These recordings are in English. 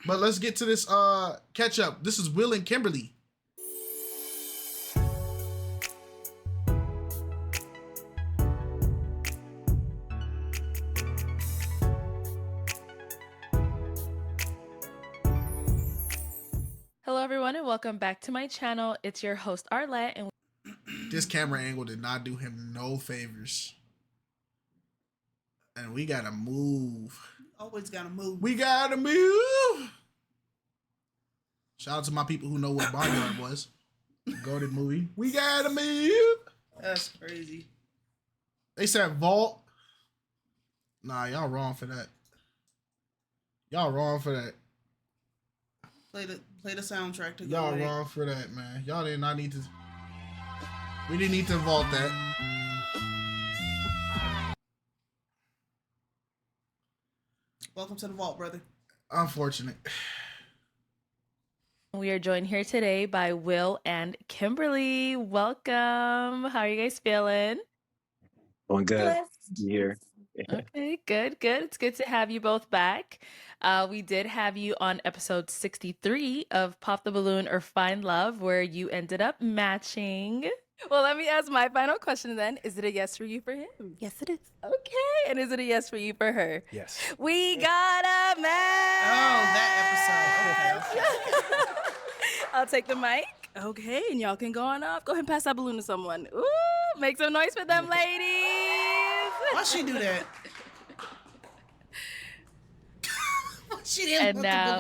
But let's get to this catch up. This is Will and Kimberly. Hello everyone and welcome back to my channel. It's your host Arlette and this camera angle did not do him no favors. And we gotta move. Always gotta move. We gotta move. Shout out to my people who know what Barnyard was. Goated movie. We gotta move. That's crazy. They said vault. Nah, y'all wrong for that. Y'all wrong for that. Play the soundtrack to go. Y'all wrong for that, man. Y'all did not need to. We didn't need to vault that. Welcome to the vault, brother. Unfortunate. we are joined here today by Will and Kimberly. Welcome. How are you guys feeling? Doing good. Here. Okay, good. It's good to have you both back. We did have you on episode 63 of Pop the Balloon or Find Love, where you ended up matching. Well, let me ask my final question then. Is it a yes for you for him? Yes, it is. Okay. And is it a yes for you for her? Yes. We got a match. Oh, that episode. Okay. I'll take the mic. Okay, and y'all can go on off. Go ahead and pass that balloon to someone. Ooh, make some noise for them, ladies. Why'd she do that? She didn't put the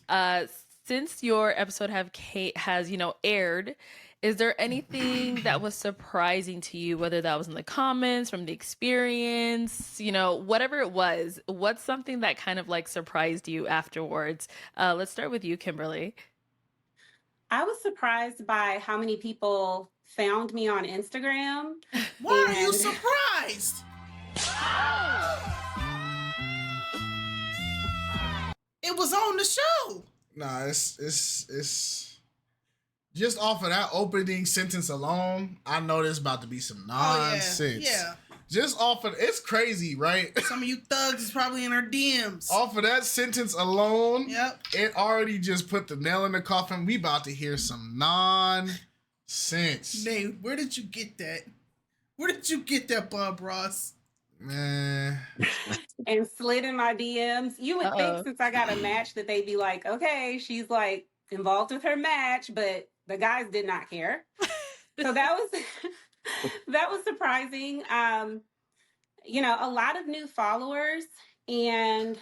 balloon. Since your episode has aired, is there anything that was surprising to you, whether that was in the comments, from the experience, whatever it was? What's something that kind of like surprised you afterwards? Let's start with you, Kimberly. I was surprised by how many people found me on Instagram. Why are you surprised? It was on the show. Nah, it's just off of that opening sentence alone, I know there's about to be some nonsense. Yeah. Just off of it's crazy, right? Some of you thugs is probably in our DMs. Off of that sentence alone, Yep. It already just put the nail in the coffin. We about to hear some nonsense. Nate, where did you get that? Where did you get that, Bob Ross? Man. And slid in my DMs. You would think since I got a match that they'd be like, okay, she's like involved with her match, but the guys did not care. So that was surprising. A lot of new followers, and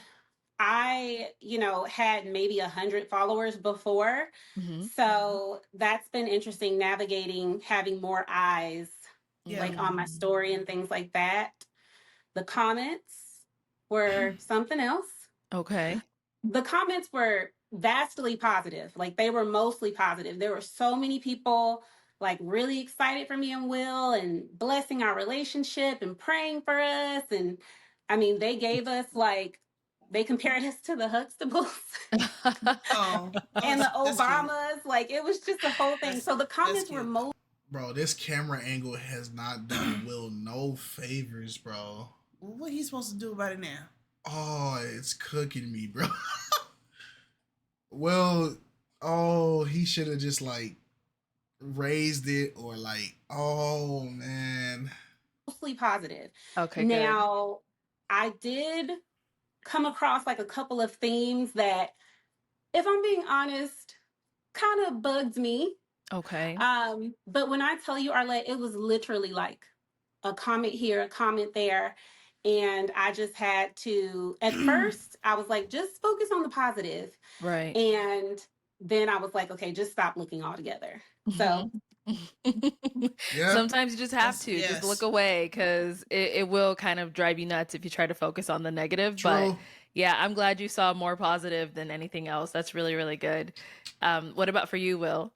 I, had maybe 100 followers before. Mm-hmm. So that's been interesting, navigating, having more eyes like on my story and things like that. The comments were something else. Okay. The comments were vastly positive. Like, they were mostly positive. There were so many people like really excited for me and Will and blessing our relationship and praying for us. And I mean, they gave us they compared us to the Huxtables and the Obamas. Like, it was just a whole thing. So the comments were most. Bro, this camera angle has not done Will no favors, bro. What are you supposed to do about it now? Oh, it's cooking me, bro. Well, he should have just raised it or oh man. Mostly positive. Okay. Now, I did come across a couple of themes that, if I'm being honest, kind of bugged me. Okay. But when I tell you, Arlette, it was literally a comment here, a comment there. And I just had to, at first, I was like, just focus on the positive. Right. And then I was like, okay, just stop looking altogether. So. Yeah. Sometimes you just have to just look away, because it will kind of drive you nuts if you try to focus on the negative. True. But yeah, I'm glad you saw more positive than anything else. That's really, really good. What about for you, Will?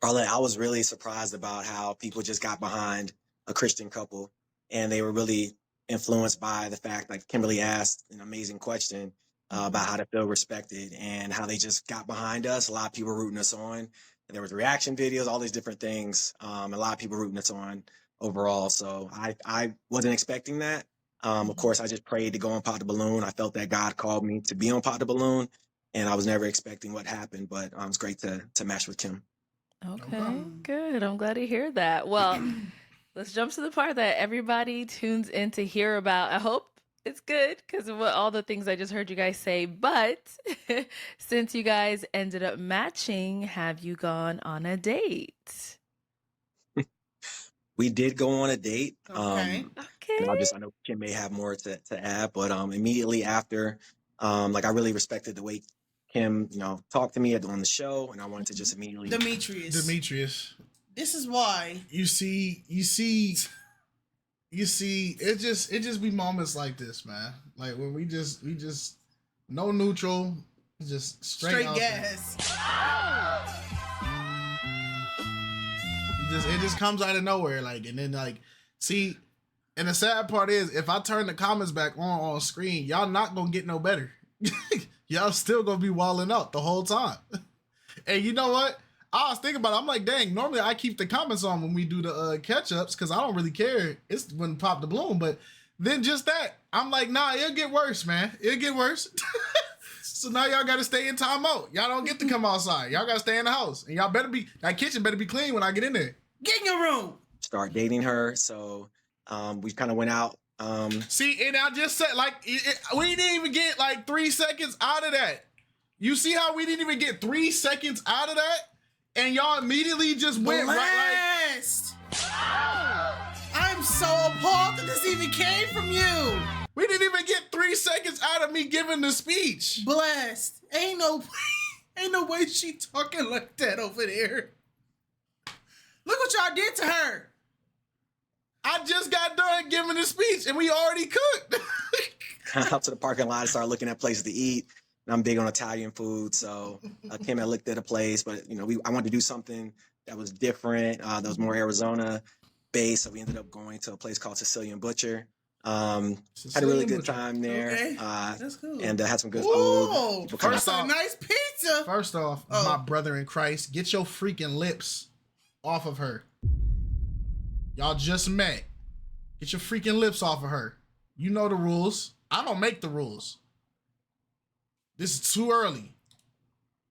Arlette, I was really surprised about how people just got behind a Christian couple, and they were really influenced by the fact, like Kimberly asked an amazing question about how to feel respected, and how they just got behind us. A lot of people rooting us on. There was reaction videos, all these different things. A lot of people rooting us on overall. So I wasn't expecting that. Of course, I just prayed to go on Pop the Balloon. I felt that God called me to be on Pop the Balloon. and I was never expecting what happened, but it was great to match with Kim. Okay, good. I'm glad to hear that. Well, let's jump to the part that everybody tunes in to hear about. I hope it's good because of all the things I just heard you guys say. But since you guys ended up matching, have you gone on a date? We did go on a date. Okay. And I know Kim may have more to add, but immediately after, like I really respected the way Kim, talked to me on the show, and I wanted to just immediately. Demetrius. This is why. You see, it just be moments like this, man. Like when we just no neutral, just straight gas. It just comes out of nowhere, like, and then like, see, and the sad part is, if I turn the comments back on screen, y'all not gonna get no better. Y'all still gonna be walling out the whole time. And you know what? I was thinking about it. I'm like, dang, normally I keep the comments on when we do the catch-ups because I don't really care. It's when Pop the Bloom. But then just that, I'm like, nah, it'll get worse, man. It'll get worse. So now y'all got to stay in timeout. Y'all don't get to come outside. Y'all got to stay in the house. And y'all that kitchen better be clean when I get in there. Get in your room. Start dating her. So we kind of went out. See, and I just said, like, we didn't even get like 3 seconds out of that. You see how we didn't even get 3 seconds out of that? And y'all immediately just went Blessed. I'm so appalled that this even came from you. We didn't even get 3 seconds out of me giving the speech. Blessed. Ain't no way she talking like that over there. Look what y'all did to her. I just got done giving the speech and we already cooked. Out to the parking lot and started looking at places to eat. And I'm big on Italian food, so Kim had looked at a place, but I wanted to do something that was different, that was more Arizona based. So we ended up going to a place called Sicilian Butcher. Had a really good time there. Okay. That's cool. And had some good food. First off, nice pizza. First off, my brother in Christ, get your freaking lips off of her. Y'all just met. Get your freaking lips off of her. You know the rules. I don't make the rules. This is too early.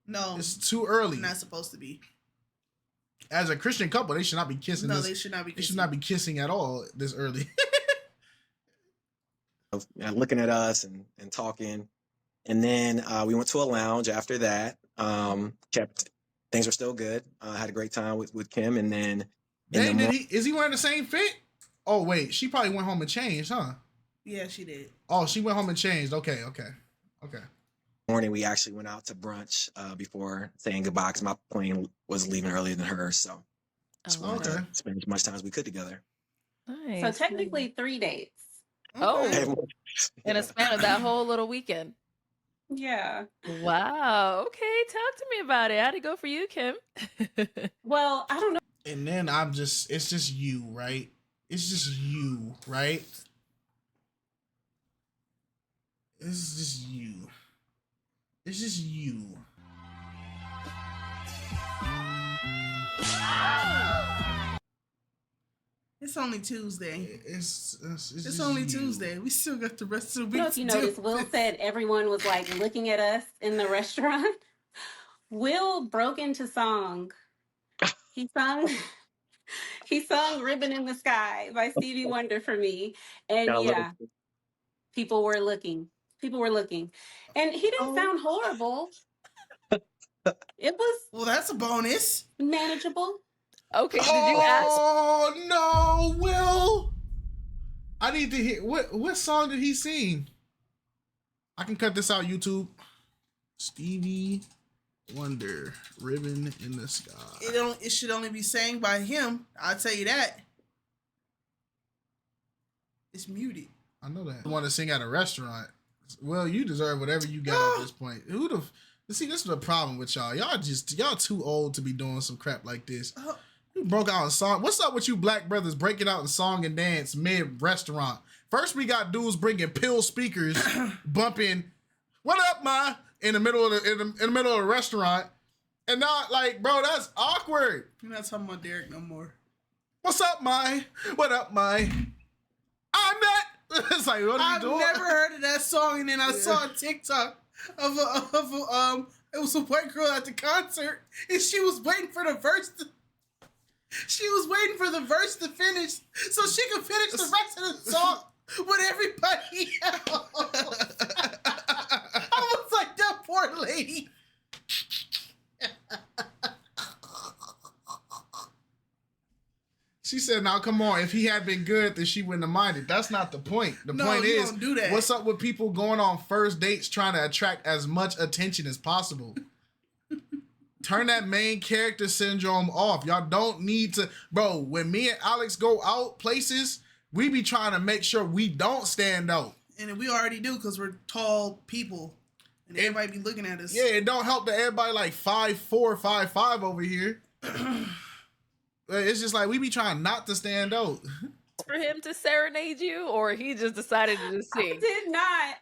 No. It's too early. Not supposed to be. As a Christian couple, they should not be kissing. No, they should not be kissing. They should not be kissing at all this early. Looking at us and talking. And then we went to a lounge after that. Things were still good. Had a great time with Kim. And then... is he wearing the same fit? Oh, wait. She probably went home and changed, huh? Yeah, she did. Oh, she went home and changed. Okay. Morning, we actually went out to brunch before saying goodbye because my plane was leaving earlier than hers. So okay. Spend as much time as we could together. Nice. So technically 3 dates. Oh, in a span of that whole little weekend. Yeah. Wow. Okay, talk to me about it. How'd it go for you, Kim? Well, I don't know. And then it's just you, right? It's just you, right? It's just you. It's just you. It's only Tuesday. It's only Tuesday. We still got the rest of the week. If you notice, Will said everyone was like looking at us in the restaurant. Will broke into song. He sung "Ribbon in the Sky" by Stevie Wonder for me, and people were looking, and he didn't sound horrible. It was that's a bonus. Manageable. Okay, did you ask? Oh no, Will! I need to hear what song did he sing? I can cut this out, YouTube. Stevie Wonder, "Ribbon in the Sky." It should only be sang by him. I'll tell you that. It's muted. I know that. I want to sing at a restaurant. Well, you deserve whatever you got at this point. See, this is the problem with y'all. Y'all too old to be doing some crap like this. You broke out in song. What's up with you black brothers breaking out in song and dance mid-restaurant? First, we got dudes bringing pill speakers, bumping, "What up, ma?" in the middle of the restaurant, and not like, bro, that's awkward. You're not talking about Derek no more. "What's up, ma? What up, ma? I'm not." It's like, what are you doing? I've never heard of that song, and then I saw a TikTok it was a white girl at the concert, and she was waiting for the verse to finish so she could finish the rest of the song with everybody else. I was like, that poor lady. She said, now come on, if he had been good, then she wouldn't have minded. That's not the point. The point is, don't do that. What's up with people going on first dates trying to attract as much attention as possible? Turn that main character syndrome off. Y'all don't need to. Bro, when me and Alex go out places, we be trying to make sure we don't stand out. And we already do because we're tall people. And everybody be looking at us. Yeah, it don't help that everybody like 5'4", 5'5" over here. It's just like we be trying not to stand out. For him to serenade you, or he just decided to just sing?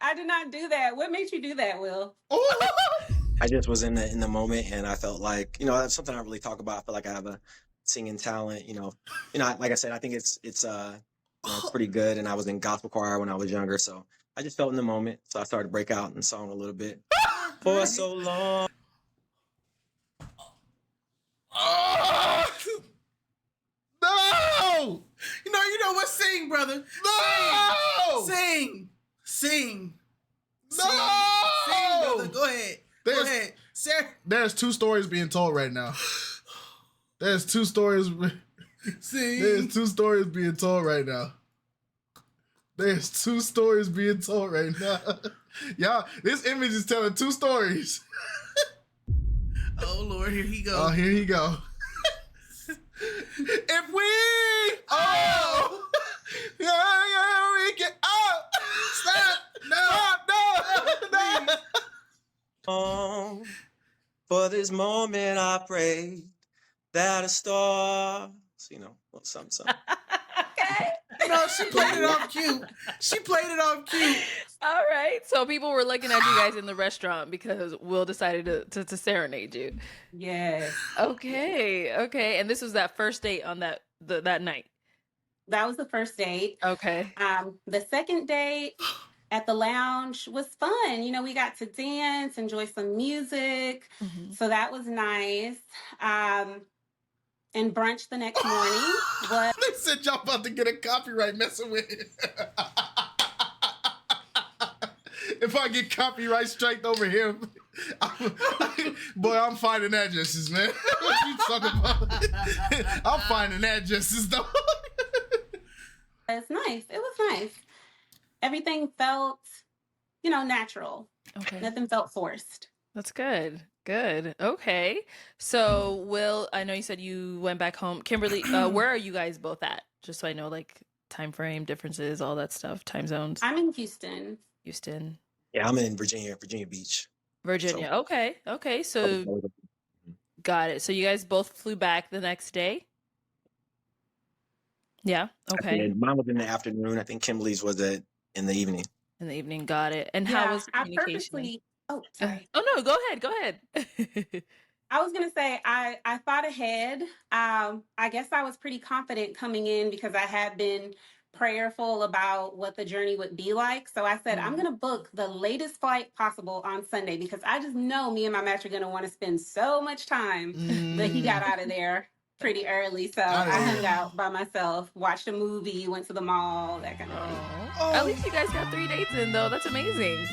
I did not do that. What made you do that, Will? I just was in the moment, and I felt like, that's something I really talk about. I feel like I have a singing talent, like I said, I think it's pretty good. And I was in gospel choir when I was younger. So I just felt in the moment. So I started to break out in song a little bit. For so long. No! You know what? Sing, brother. No! Sing. Sing, No! brother. Go ahead. Go ahead. Sarah. There's 2 stories being told right now. There's 2 stories. Sing. There's 2 stories being told right now. There's 2 stories being told right now. Y'all, this image is telling 2 stories. Oh, Lord, here he goes. Oh, here he go. If we, we can, stop, No. For this moment I prayed that a star, something. Okay. No, she played it off cute. All right. So people were looking at you guys in the restaurant because Will decided to serenade you. Yes. Okay. And this was that first date on that night. That was the first date. Okay. The second date at the lounge was fun. We got to dance, enjoy some music. Mm-hmm. So that was nice. And brunch the next morning was... They said y'all about to get a copyright messing with it. If I get copyright striked over him, I'm finding addresses, man. What you talking about? I'm finding addresses, though. It's nice. It was nice. Everything felt, natural. Okay. Nothing felt forced. That's good. Good. Okay. So, Will, I know you said you went back home. Kimberly, where are you guys both at? Just so I know, like, time frame differences, all that stuff, time zones. I'm in Houston. Houston. Yeah, I'm in Virginia Beach. Virginia. So, okay. So, got it. So you guys both flew back the next day? Yeah. Okay. Mine was in the afternoon. I think Kimberly's was in the evening. In the evening. Got it. And how was the communication? Oh, sorry. Oh no, go ahead. I was going to say, I thought ahead. I guess I was pretty confident coming in because I had been prayerful about what the journey would be like. So I said, I'm going to book the latest flight possible on Sunday because I just know me and my match are going to want to spend so much time. But he got out of there pretty early. So I hung out by myself, watched a movie, went to the mall, that kind of thing. At least you guys got 3 dates in, though. That's amazing.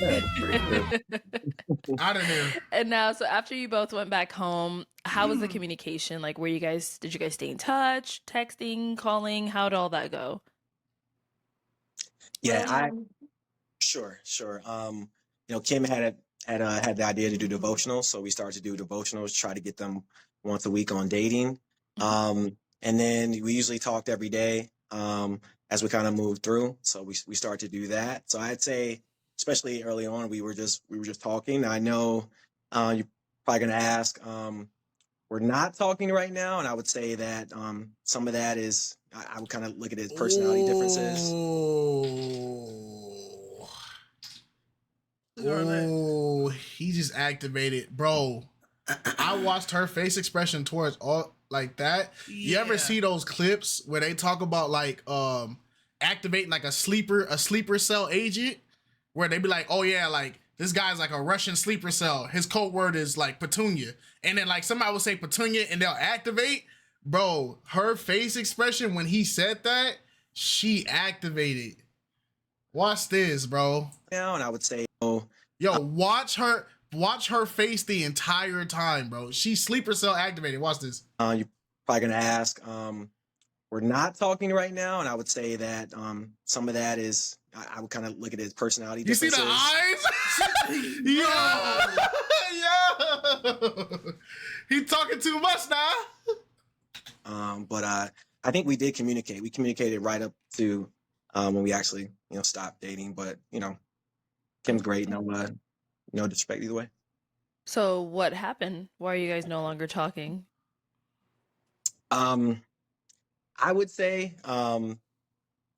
Out of here. And now, so after you both went back home, how was the communication? Like, did you guys stay in touch, texting, calling? How did all that go? Yeah, sure. Kim had the idea to do devotionals, so we started to do devotionals, try to get them once a week on dating. And then we usually talked every day as we kind of moved through. So we started to do that. So I'd say, especially early on, we were just talking. I know you're probably going to ask. We're not talking right now, and I would say that some of that is I would kind of look at it as personality differences. Oh, he just activated, bro. I watched her face expression towards all like that. Yeah. You ever see those clips where they talk about like activating like a sleeper cell agent, where they be like, oh yeah, like this guy's like a Russian sleeper cell. His code word is like Petunia. And then like somebody will say Petunia and they'll activate. Bro, her face expression when he said that, she activated. Watch this, bro. Now, and I would say, yo, watch her face the entire time, bro. She's sleeper cell activated. Watch this. You're probably gonna ask. We're not talking right now, and I would say that some of that is I would kind of look at his personality. You see the eyes? Yeah, yeah. He talking too much now. But I think we did communicate. We communicated right up to when we actually stopped dating. But Kim's great. No disrespect either way. So what happened? Why are you guys no longer talking? I would say the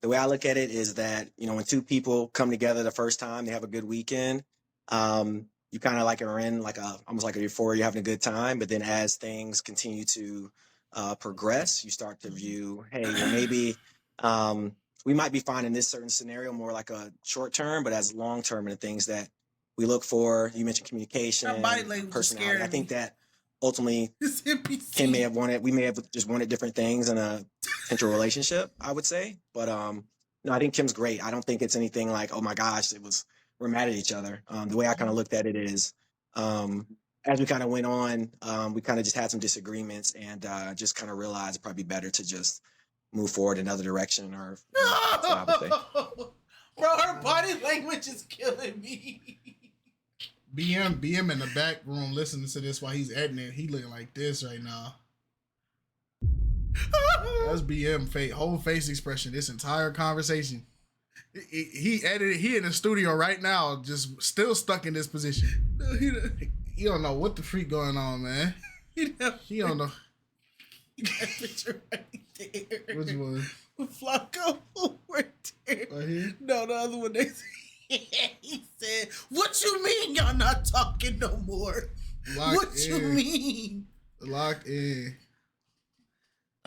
way I look at it is that, when two people come together the first time, they have a good weekend. You kind of are in almost like a euphoria, you're having a good time. But then as things continue to progress, you start to view, hey, well, maybe we might be finding this certain scenario more like a short term, but as long term and the things that we look for. You mentioned communication, personality. I think that ultimately Kim may have wanted, we may have just wanted different things in a potential relationship, I would say. But no, I think Kim's great. I don't think it's anything like, oh my gosh, we're mad at each other. The way I kind of looked at it is, as we kind of went on, we kind of just had some disagreements and just kind of realized it'd probably be better to just move forward in another direction, or that's what I would say. Bro, her body language is killing me. BM in the back room listening to this while he's editing it. He looking like this right now. That's BM whole face expression this entire conversation. He edited. He in the studio right now, just still stuck in this position. He don't know what the freak going on, man. He don't know. That picture right there. Which one? Flacco right there. Right here? No, the other one. He said, "What you mean y'all not talking no more? You mean?" Locked in.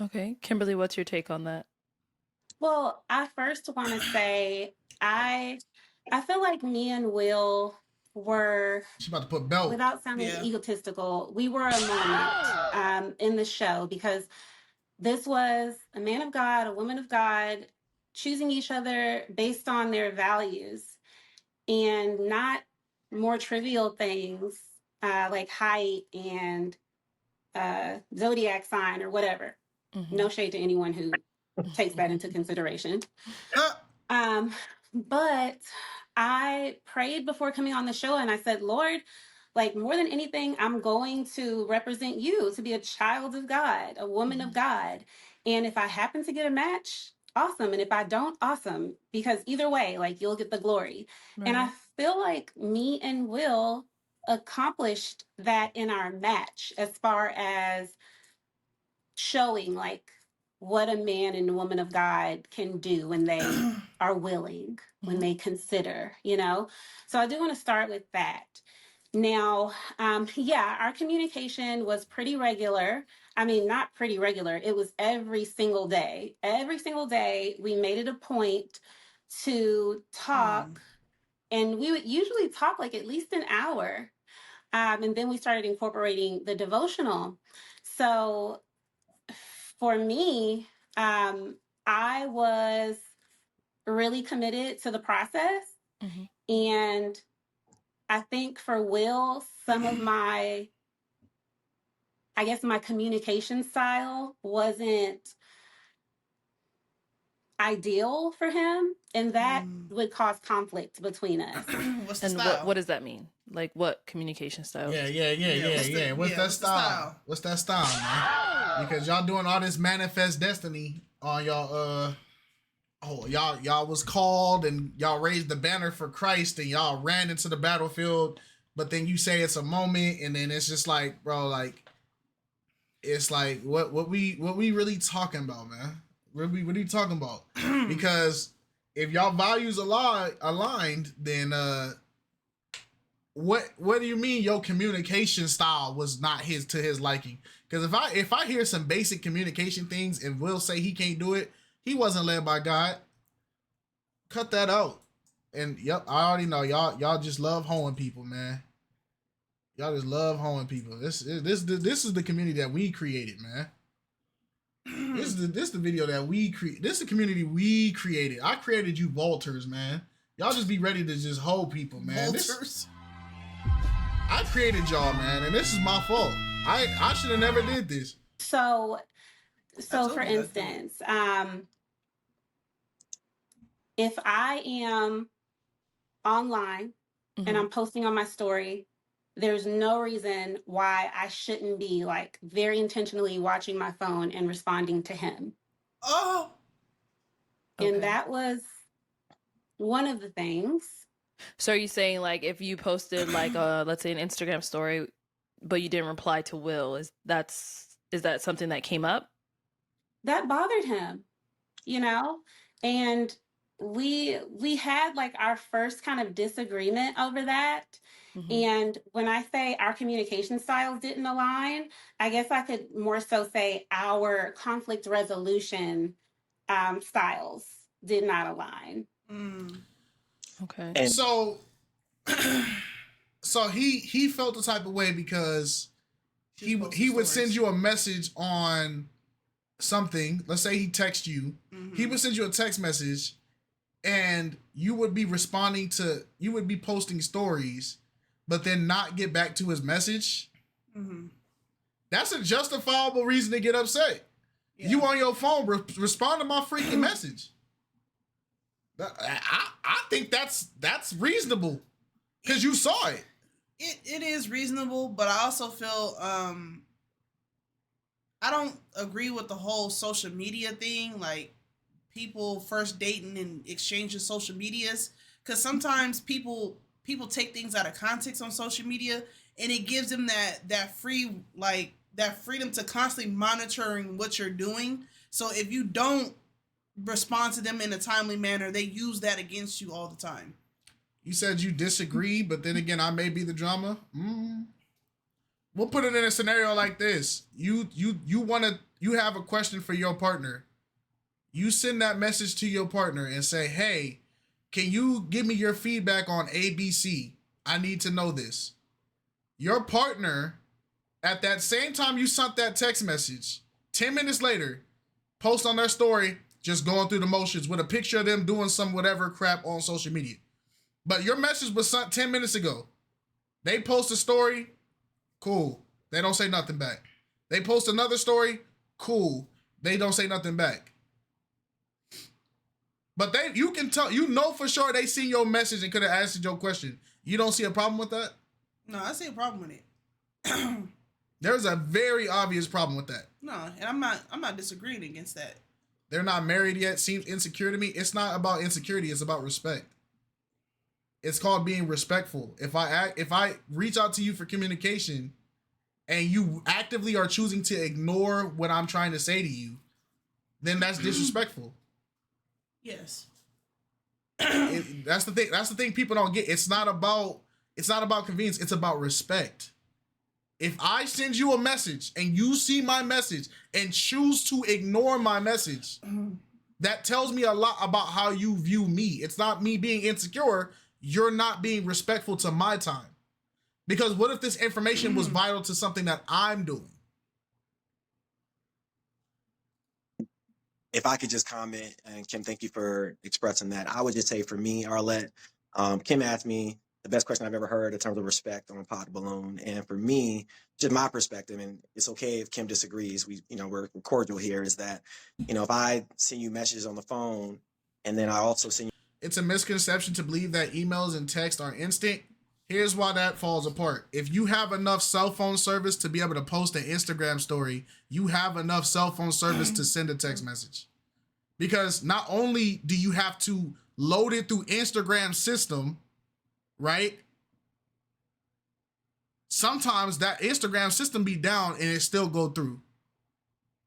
Okay, Kimberly, what's your take on that? Well, I first want to say I feel like me and Will were, She's about to put belt. without sounding egotistical, we were a moment in the show, because this was a man of God, a woman of God, choosing each other based on their values and not more trivial things like height and zodiac sign or whatever. Mm-hmm. No shade to anyone who takes that into consideration. But I prayed before coming on the show and I said, Lord, more than anything, I'm going to represent you, to be a child of God, a woman of God. And if I happen to get a match, awesome. And if I don't, awesome. Because either way, you'll get the glory. Right. And I feel like me and Will accomplished that in our match, as far as showing what a man and a woman of God can do when they are willing, when they consider, So I do want to start with that. Now, our communication was pretty regular. I mean, not pretty regular. It was every single day. Every single day, we made it a point to talk. And we would usually talk at least an hour. And then we started incorporating the devotional. So for me, I was really committed to the process. Mm-hmm. And I think for Will, some of my communication style wasn't ideal for him, and that would cause conflict between us. What's the and style? what does that mean? What communication style? Yeah. What's that style? What's that style, man? Because y'all doing all this manifest destiny on y'all. Y'all was called and y'all raised the banner for Christ and y'all ran into the battlefield, but then you say it's a moment and then it's just bro, it's what we really talking about, man? What are you talking about? Because if y'all values aligned, then what do you mean your communication style was not to his liking? Because if I hear some basic communication things and Will say he can't do it, he wasn't led by God. Cut that out. And yep, I already know y'all just love hoeing people, man. Y'all just love hoeing people. This is the community that we created, man. This is the video that we create. This is the community we created. I created you Walters, man. Y'all just be ready to just hoe people, man. Walters. I created y'all, man, and this is my fault. I should have never did this. So for instance, if I am online and I'm posting on my story, there's no reason why I shouldn't be like very intentionally watching my phone and responding to him. Oh. Okay. And that was one of the things. So are you saying like if you posted like let's say an Instagram story, but you didn't reply to Will, is that something that came up? That bothered him, you know? And we had like our first kind of disagreement over that. Mm-hmm. And when I say our communication styles didn't align, I guess I could more so say our conflict resolution styles did not align. Mm. Okay. And so he felt the type of way because he would send you a message on something. Let's say he texts you. Mm-hmm. He would send you a text message and you would be posting stories, but then not get back to his message. Mm-hmm. That's a justifiable reason to get upset. Yeah. You on your phone, respond to my freaking message. I think that's reasonable because you saw it. It is reasonable, but I also feel I don't agree with the whole social media thing, like people first dating and exchanging social medias, because sometimes people take things out of context on social media, and it gives them that freedom to constantly monitoring what you're doing. So if you don't respond to them in a timely manner, they use that against you all the time. You said you disagree, but then again, I may be the drama. We'll put it in a scenario like this. You have a question for your partner. You send that message to your partner and say, hey, can you give me your feedback on ABC? I need to know this. Your partner, at that same time you sent that text message, 10 minutes later, post on their story, just going through the motions with a picture of them doing some whatever crap on social media. But your message was sent 10 minutes ago. They post a story, cool. They don't say nothing back. They post another story, cool. They don't say nothing back. But you can tell, for sure they seen your message and could have answered your question. You don't see a problem with that? No, I see a problem with it. There's a very obvious problem with that. No, and I'm not disagreeing against that. They're not married yet, seems insecure to me. It's not about insecurity, it's about respect. It's called being respectful. If I reach out to you for communication and you actively are choosing to ignore what I'm trying to say to you, then that's disrespectful. Yes. That's the thing. That's the thing people don't get. It's not about convenience. It's about respect. If I send you a message and you see my message and choose to ignore my message, that tells me a lot about how you view me. It's not me being insecure. You're not being respectful to my time. Because what if this information was vital to something that I'm doing? If I could just comment, and Kim, thank you for expressing that. I would just say for me, Arlette, Kim asked me the best question I've ever heard in terms of respect on Pod Balloon. And for me, just my perspective, and it's okay if Kim disagrees, we're cordial here, is that, if I send you messages on the phone and then I also send you. It's a misconception to believe that emails and text are instant. Here's why that falls apart. If you have enough cell phone service to be able to post an Instagram story, you have enough cell phone service to send a text message. Because not only do you have to load it through Instagram system, right? Sometimes that Instagram system be down and it still go through.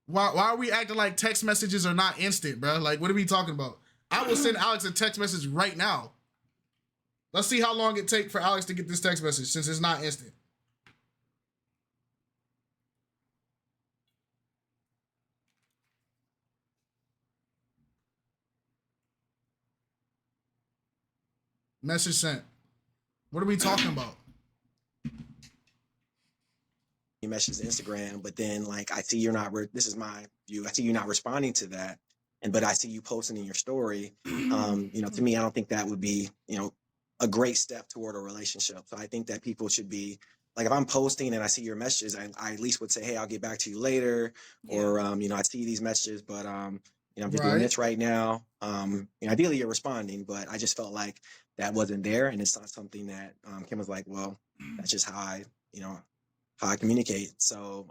Why are we acting like text messages are not instant, bro? Like, what are we talking about? I will send Alex a text message right now. Let's see how long it takes for Alex to get this text message since it's not instant. Message sent. What are we talking about? You message Instagram, but then like I see you're not. This is my view. I see you not responding to that, but I see you posting in your story. To me, I don't think that would be a great step toward a relationship. So I think that people should be like, if I'm posting and I see your messages, I at least would say, hey, I'll get back to you later, or I see these messages, but I'm just doing this right now. Ideally you're responding, but I just felt like that wasn't there, and it's not something that Kim was like, well, that's just how I communicate. So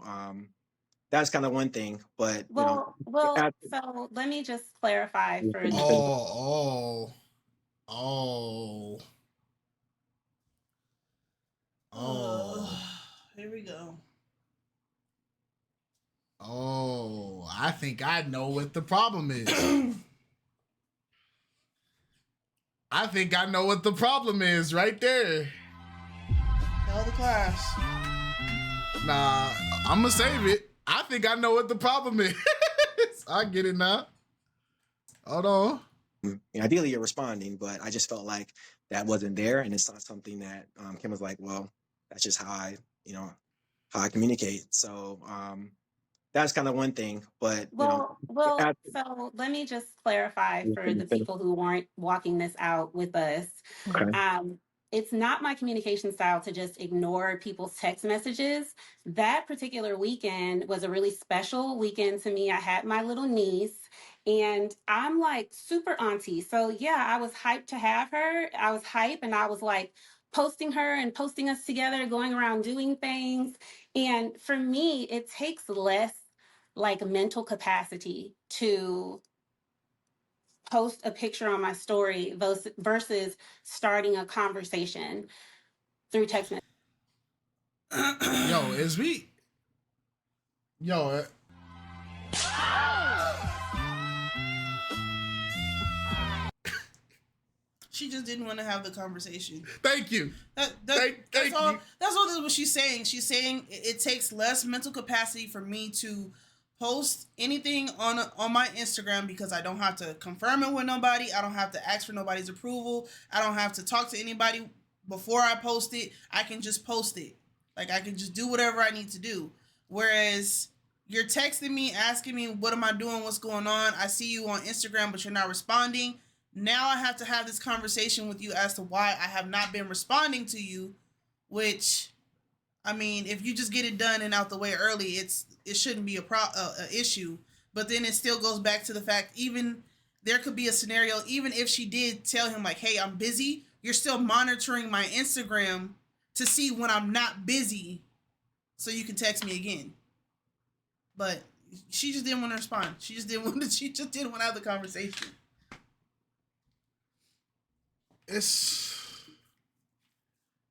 that's kind of one thing, but so let me just clarify for here we go. Oh, I think I know what the problem is. I think I know what the problem is right there. Tell the class. Nah, I'm gonna save it. I think I know what the problem is. I get it now. Hold on. Ideally you're responding, but I just felt like that wasn't there, and it's not something that Kim was like, well, that's just how I communicate. So that's kind of one thing, but so let me just clarify for the people who weren't walking this out with us. Okay. It's not my communication style to just ignore people's text messages. That particular weekend was a really special weekend to me. I had my little niece, and I'm like super auntie. So yeah, I was hyped to have her. I was hyped, and I was like posting her and posting us together, going around doing things. And for me, it takes less like mental capacity to post a picture on my story versus starting a conversation through text message. She just didn't want to have the conversation. Thank you. That's all what she's saying. She's saying it takes less mental capacity for me to post anything on my Instagram because I don't have to confirm it with nobody. I don't have to ask for nobody's approval. I don't have to talk to anybody before I post it. I can just post it. Like, I can just do whatever I need to do. Whereas you're texting me, asking me, what am I doing? What's going on? I see you on Instagram, but you're not responding. Now I have to have this conversation with you as to why I have not been responding to you, which, I mean, if you just get it done and out the way early, it shouldn't be a issue. But then it still goes back to the fact, even there could be a scenario, even if she did tell him like, hey, I'm busy, you're still monitoring my Instagram to see when I'm not busy so you can text me again. But she just didn't want to respond. She just didn't want to have the conversation. It's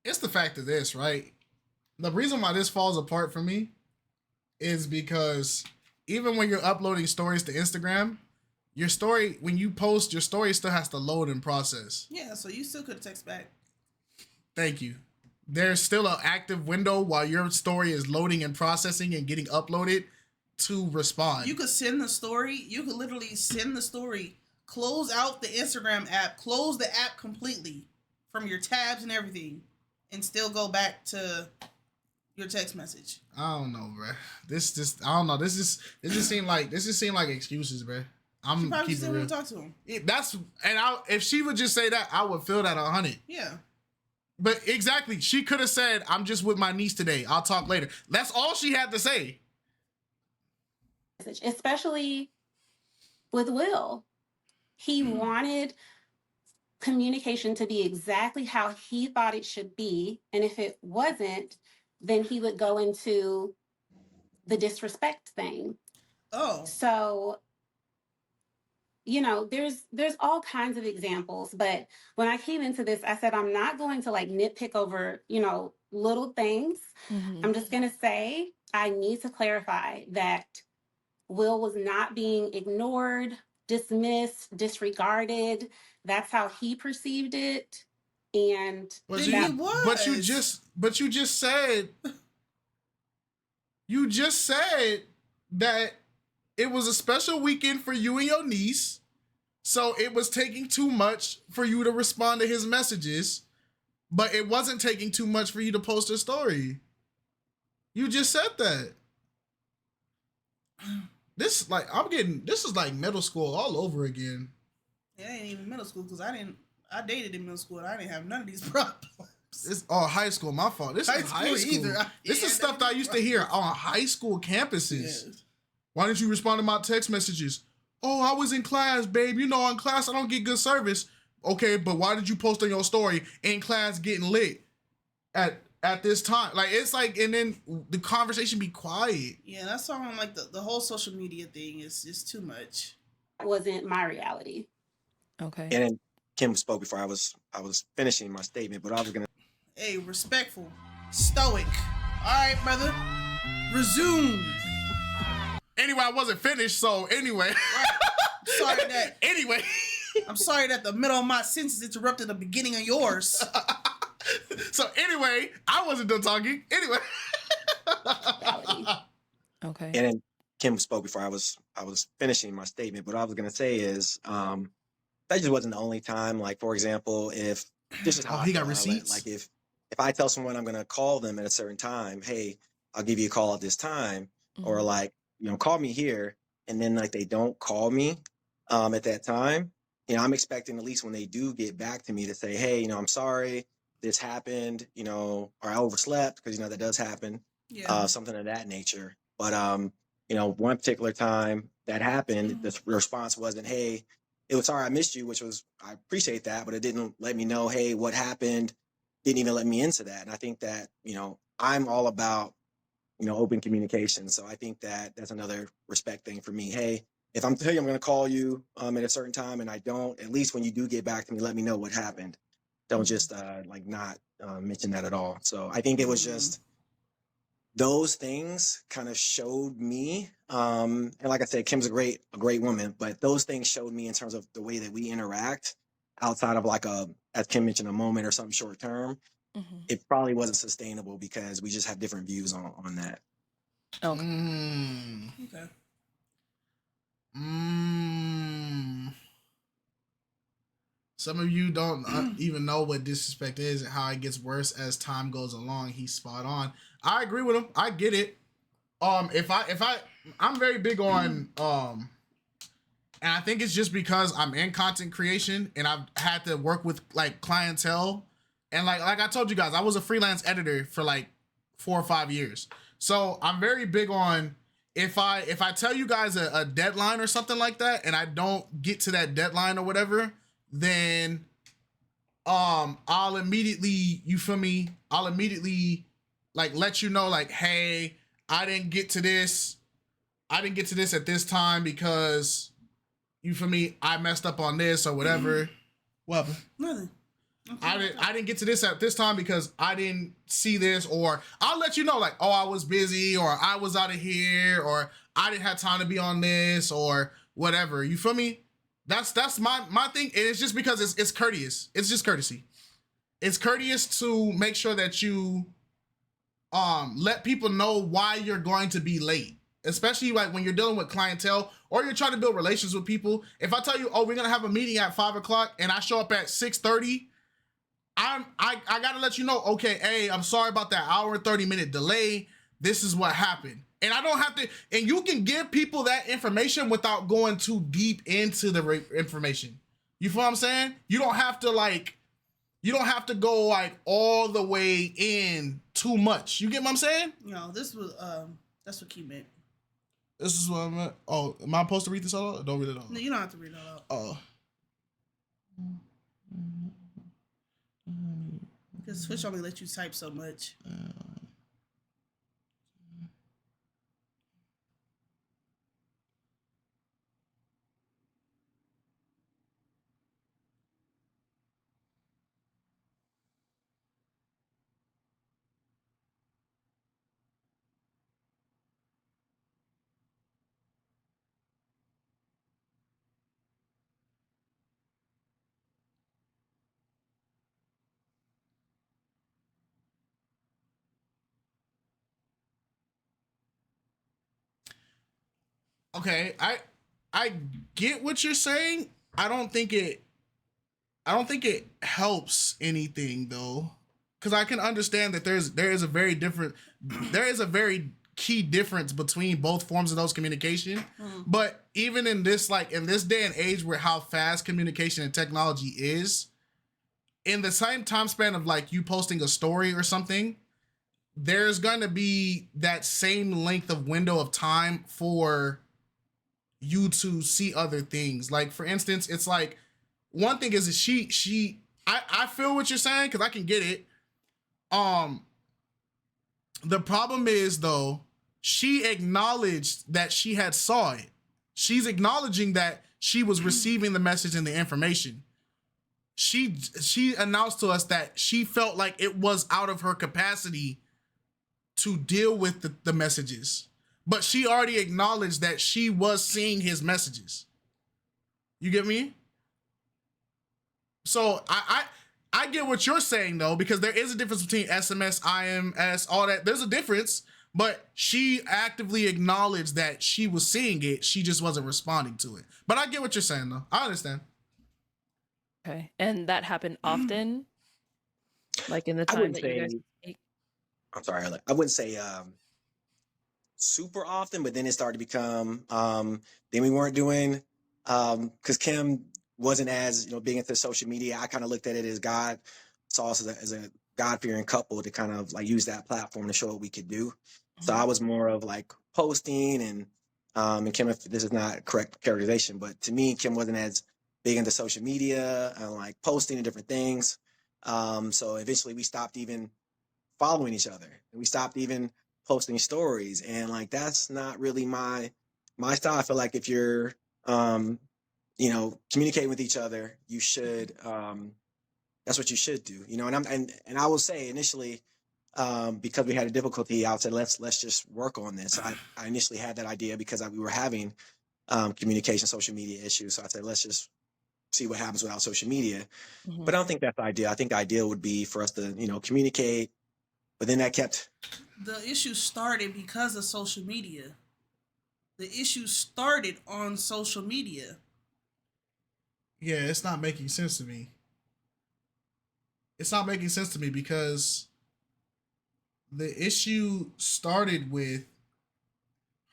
the fact of this, right? The reason why this falls apart for me is because even when you're uploading stories to Instagram, your story, when you post, your story still has to load and process. Yeah, so you still could text back. Thank you. There's still an active window while your story is loading and processing and getting uploaded to respond. You could send the story. You could literally send the story, close out the Instagram app, close the app completely from your tabs and everything, and still go back to your text message. I don't know, bro. I don't know. This just seem like excuses, bro. She probably still want to talk to him. If she would just say that, I would feel that 100. Yeah. But exactly, she could have said, "I'm just with my niece today. I'll talk later." That's all she had to say. Especially with Will. He wanted communication to be exactly how he thought it should be. And if it wasn't, then he would go into the disrespect thing. Oh. So, there's all kinds of examples. But when I came into this, I said, I'm not going to like nitpick over, little things. Mm-hmm. I'm just going to say, I need to clarify that Will was not being ignored, dismissed, disregarded. That's how he perceived it. And you just said that it was a special weekend for you and your niece, So it was taking too much for you to respond to his messages, but it wasn't taking too much for you to post a story. You just said that. This is like middle school all over again. It ain't even middle school because I dated in middle school and I didn't have none of these problems. It's all high school. My fault. This is high school. Either. This is stuff that I used to hear on high school campuses. Yeah. Why didn't you respond to my text messages? Oh, I was in class, babe. You know, in class I don't get good service. Okay, but why did you post on your story in class getting lit at this time? Like, it's like, and then the conversation be quiet. Yeah, that's why I'm like the whole social media thing is just too much. It wasn't my reality. Okay. And then Kim spoke before I was finishing my statement, but I was gonna. Hey, respectful, stoic. All right, brother. Resume. Anyway, I wasn't finished, so anyway. Sorry that. Anyway. I'm sorry that the middle of my sentence interrupted the beginning of yours. So anyway, I wasn't done talking. Anyway. Okay. And then Kim spoke before I was finishing my statement, but what I was gonna say is that just wasn't the only time. Like, for example, if this is how he got receipts. Like if I tell someone I'm gonna call them at a certain time, hey, I'll give you a call at this time, or like, you know, call me here, and then like they don't call me at that time, you know, I'm expecting at least when they do get back to me to say, hey, you know, I'm sorry, this happened, you know, or I overslept, because, you know, that does happen, something of that nature. But, you know, one particular time that happened, the response wasn't, hey, it was sorry I missed you, which was, I appreciate that, but it didn't let me know, hey, what happened, didn't even let me into that. And I think that, you know, I'm all about, you know, open communication. So I think that that's another respect thing for me. Hey, if I'm telling you I'm going to call you at a certain time and I don't, at least when you do get back to me, let me know what happened. Don't just like not mention that at all. So I think it was just those things kind of showed me, and like I said, Kim's a great woman, but those things showed me in terms of the way that we interact outside of like as Kim mentioned, a moment or something short term. It probably wasn't sustainable because we just have different views on that. Okay. Okay. Some of you don't even know what disrespect is and how it gets worse as time goes along. He's spot on. I agree with him. I get it. I'm very big on and I think it's just because I'm in content creation and I've had to work with like clientele. And like I told you guys, I was a freelance editor for like 4 or 5 years. So I'm very big on if I tell you guys a deadline or something like that and I don't get to that deadline or whatever, then I'll immediately, you feel me? I'll immediately like let you know like, hey, I didn't get to this at this time because, you feel me, I messed up on this or whatever. What happened? Nothing. I didn't get to this at this time because I didn't see this, or I'll let you know like, oh, I was busy, or I was out of here, or I didn't have time to be on this, or whatever. You feel me? That's my thing. And it's just because it's courteous. It's just courtesy. It's courteous to make sure that you let people know why you're going to be late. Especially like when you're dealing with clientele or you're trying to build relations with people. If I tell you, oh, we're gonna have a meeting at 5 o'clock and I show up at 6:30, I gotta let you know, okay, hey, I'm sorry about that hour and 30-minute delay. This is what happened. And I don't have to, and you can give people that information without going too deep into the information. You feel what I'm saying? You don't have to go like all the way in too much. You get what I'm saying? No, this was, that's what Key meant. This is what I meant. Oh, am I supposed to read this all out? Don't read it all. No, you don't have to read it all out. Oh. Because Twitch only let you type so much. Okay, I get what you're saying, I don't think it helps anything though, because I can understand that there is a very key difference between both forms of those communication. But even in this day and age where how fast communication and technology is, in the same time span of like you posting a story or something, there's going to be that same length of window of time for you to see other things. Like for instance, it's like, one thing is that I feel what you're saying because I can get it. The problem is though, she acknowledged that she had saw it. She's acknowledging that she was receiving the message and the information. She announced to us that she felt like it was out of her capacity to deal with the messages, but she already acknowledged that she was seeing his messages. You get me? So I get what you're saying though, because there is a difference between SMS, IMS, all that. There's a difference, but she actively acknowledged that she was seeing it. She just wasn't responding to it. But I get what you're saying though. I understand. Okay. And that happened often? Like in the time that you guys speak? I'm sorry, I wouldn't say super often, but then it started to become, then we weren't doing, because Kim wasn't as, big into social media. I kind of looked at it as God saw us as a God-fearing couple to kind of like use that platform to show what we could do. So I was more of like posting and Kim, if this is not correct characterization, but to me, Kim wasn't as big into social media and like posting and different things. So eventually we stopped even following each other and we stopped even posting stories. And like, that's not really my style. I feel like if you're, communicating with each other, you should, that's what you should do, and I will say initially, because we had a difficulty, I would say, let's just work on this. I initially had that idea because we were having, communication, social media issues. So I said, let's just see what happens without social media. But I don't think that's ideal. I think ideal would be for us to, communicate, but then that kept. The issue started because of social media. The issue started on social media. Yeah, it's not making sense to me. It's not making sense to me because the issue started with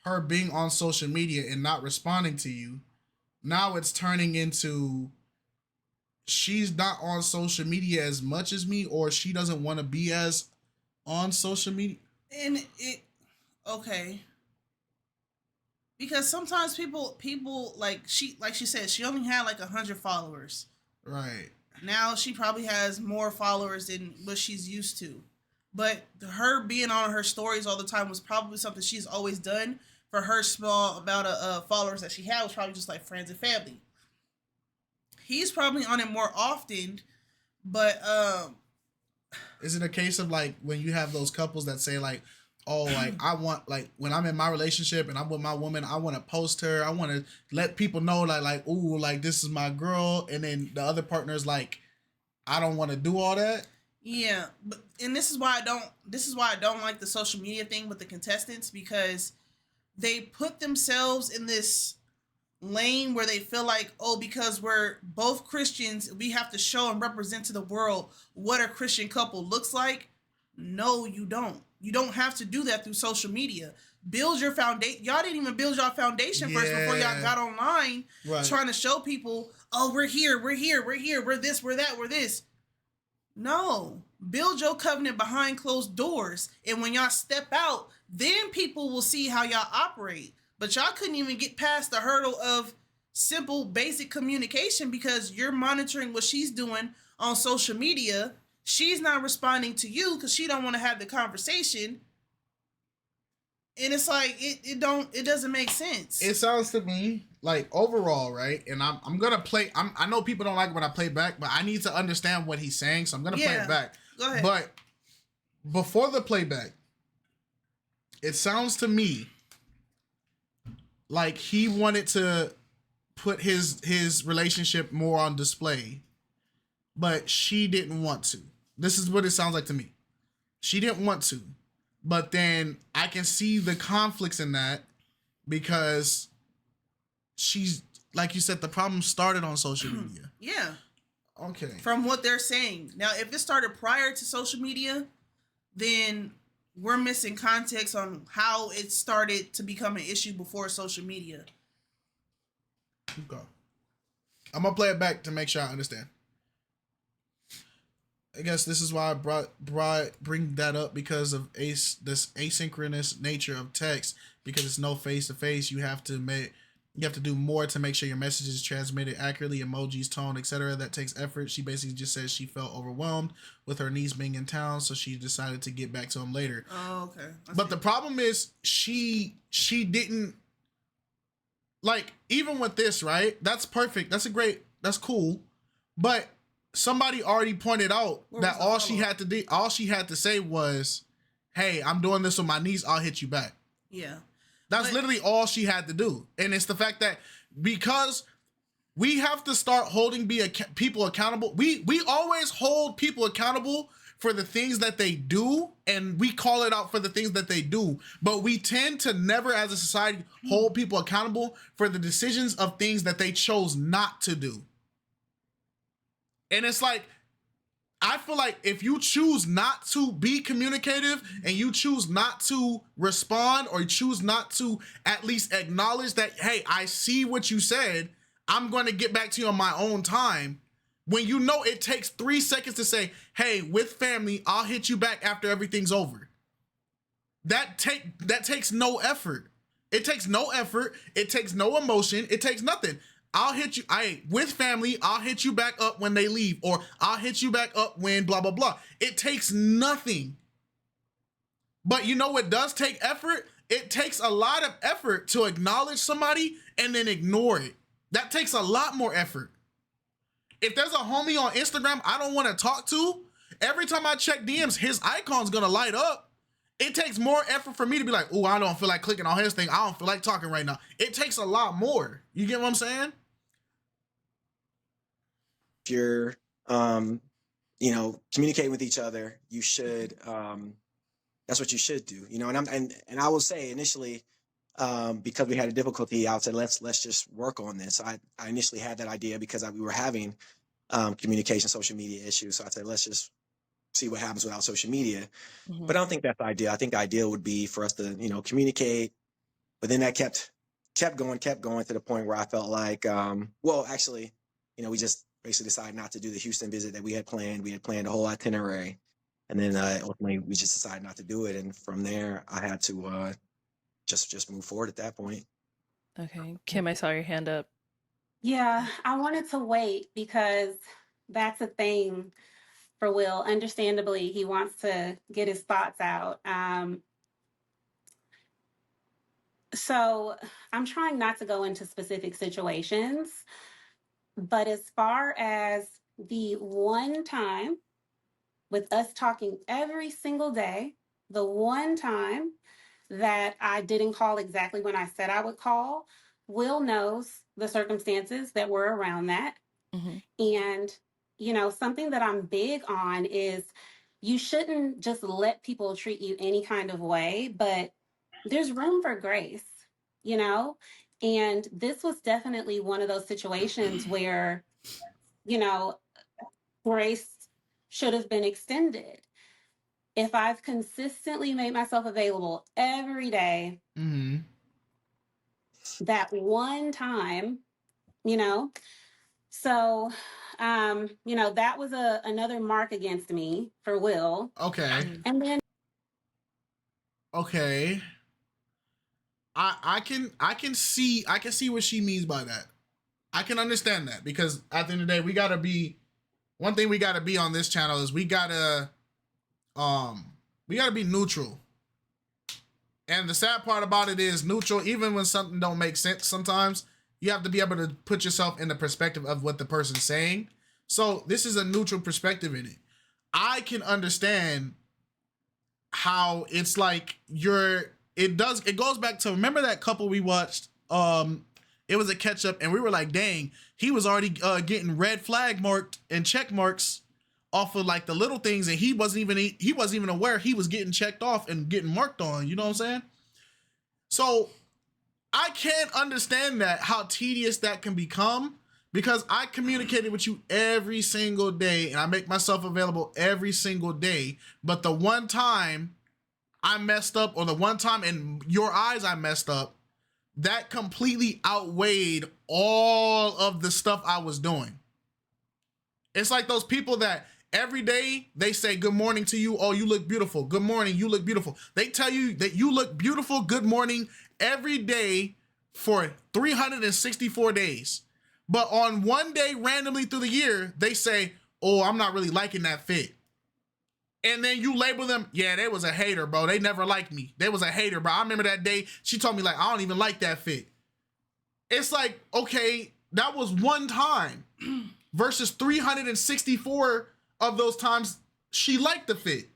her being on social media and not responding to you. Now it's turning into she's not on social media as much as me, or she doesn't want to be as on social media. And okay. Because sometimes people like she said, she only had like 100 followers. Right. Now she probably has more followers than what she's used to. But her being on her stories all the time was probably something she's always done. For her small amount of followers that she had was probably just like friends and family. He's probably on it more often, but is it a case of like when you have those couples that say like, oh, like I want, like when I'm in my relationship and I'm with my woman, I want to post her. I want to let people know that like, ooh, like this is my girl. And then the other partner's like, I don't want to do all that. Yeah. And this is why I don't like the social media thing with the contestants, because they put themselves in this lane where they feel like, oh, because we're both Christians, we have to show and represent to the world what a Christian couple looks like. No, you don't. You don't have to do that through social media. Build your foundation. Y'all didn't even build your foundation first before y'all got online, trying to show people, oh, we're here, we're this, we're that, we're this. No, build your covenant behind closed doors. And when y'all step out, then people will see how y'all operate. But y'all couldn't even get past the hurdle of simple, basic communication because you're monitoring what she's doing on social media. She's not responding to you because she don't want to have the conversation. And it's like, it doesn't make sense. It sounds to me like overall, right? And I'm going to play, I know people don't like when I play back, but I need to understand what he's saying. So I'm going to play it back. Go ahead. But before the playback, it sounds to me like he wanted to put his relationship more on display, but she didn't want to. This is what it sounds like to me. She didn't want to, but then I can see the conflicts in that because she's like you said, the problem started on social media. Yeah. Okay. From what they're saying. Now, if it started prior to social media, then we're missing context on how it started to become an issue before social media. Okay. I'm gonna play it back to make sure I understand. I guess this is why I bring that up, because of this asynchronous nature of text, because it's no face to face. You have to do more to make sure your message is transmitted accurately, emojis, tone, etc. That takes effort. She basically just says she felt overwhelmed with her niece being in town, so she decided to get back to him later. Oh, okay. But the problem is she didn't, like, even with this, right? That's perfect. That's cool. But somebody already pointed out that all she had to say was, "Hey, I'm doing this with my niece. I'll hit you back." Yeah. That's literally all she had to do. And it's the fact that because we have to start holding people accountable. We always hold people accountable for the things that they do, and we call it out for the things that they do. But we tend to never, as a society, hold people accountable for the decisions of things that they chose not to do. And it's like, I feel like if you choose not to be communicative and you choose not to respond, or you choose not to at least acknowledge that, hey, I see what you said, I'm going to get back to you on my own time. When you know it takes 3 seconds to say, hey, with family, I'll hit you back after everything's over. That takes no effort. It takes no effort. It takes no emotion. It takes nothing. I'll hit you, with family, I'll hit you back up when they leave, or I'll hit you back up when blah, blah, blah. It takes nothing. But you know what does take effort? It takes a lot of effort to acknowledge somebody and then ignore it. That takes a lot more effort. If there's a homie on Instagram I don't want to talk to, every time I check DMs, his icon's gonna light up. It takes more effort for me to be like, oh, I don't feel like clicking on his thing. I don't feel like talking right now. It takes a lot more. You get what I'm saying? If you're, communicating with each other, you should, that's what you should do, and I will say initially, because we had a difficulty, I said, let's just work on this. I initially had that idea because we were having communication, social media issues. So I said, let's just see what happens without social media. Mm-hmm. But I don't think that's the idea. I think the ideal would be for us to, communicate. But then that kept going to the point where I felt like, we just basically decided not to do the Houston visit that we had planned. We had planned a whole itinerary. And then ultimately we just decided not to do it. And from there, I had to just move forward at that point. Okay. Kim, I saw your hand up. Yeah, I wanted to wait because that's a thing for Will. Understandably, he wants to get his thoughts out. So I'm trying not to go into specific situations, but as far as the one time with us talking every single day, the one time that I didn't call exactly when I said I would call, Will knows the circumstances that were around that. Mm-hmm. And, something that I'm big on is you shouldn't just let people treat you any kind of way, but there's room for grace, and this was definitely one of those situations where, grace should have been extended. If I've consistently made myself available every day, mm-hmm. that one time, so, that was another mark against me for Will. Okay. And then. Okay. I can see what she means by that. I can understand that, because at the end of the day, one thing we gotta be on this channel is we gotta be neutral. And the sad part about it is neutral, even when something don't make sense, sometimes you have to be able to put yourself in the perspective of what the person's saying. So this is a neutral perspective in it. I can understand how it's like it goes back to, remember that couple we watched? It was a catch up and we were like, dang, he was already getting red flag marked and check marks off of like the little things, and he wasn't even aware he was getting checked off and getting marked on, you know what I'm saying? So I can't understand that, how tedious that can become, because I communicated with you every single day and I make myself available every single day. But the one time I messed up, or the one time in your eyes I messed up, that completely outweighed all of the stuff I was doing. It's like those people that every day they say good morning to you. Oh, you look beautiful. Good morning. You look beautiful. They tell you that you look beautiful. Good morning every day for 364 days. But on one day randomly through the year, they say, oh, I'm not really liking that fit. And then you label them, yeah, they was a hater, bro. They never liked me. They was a hater, bro. I remember that day she told me, like, I don't even like that fit. It's like, okay, that was one time versus 364 of those times she liked the fit.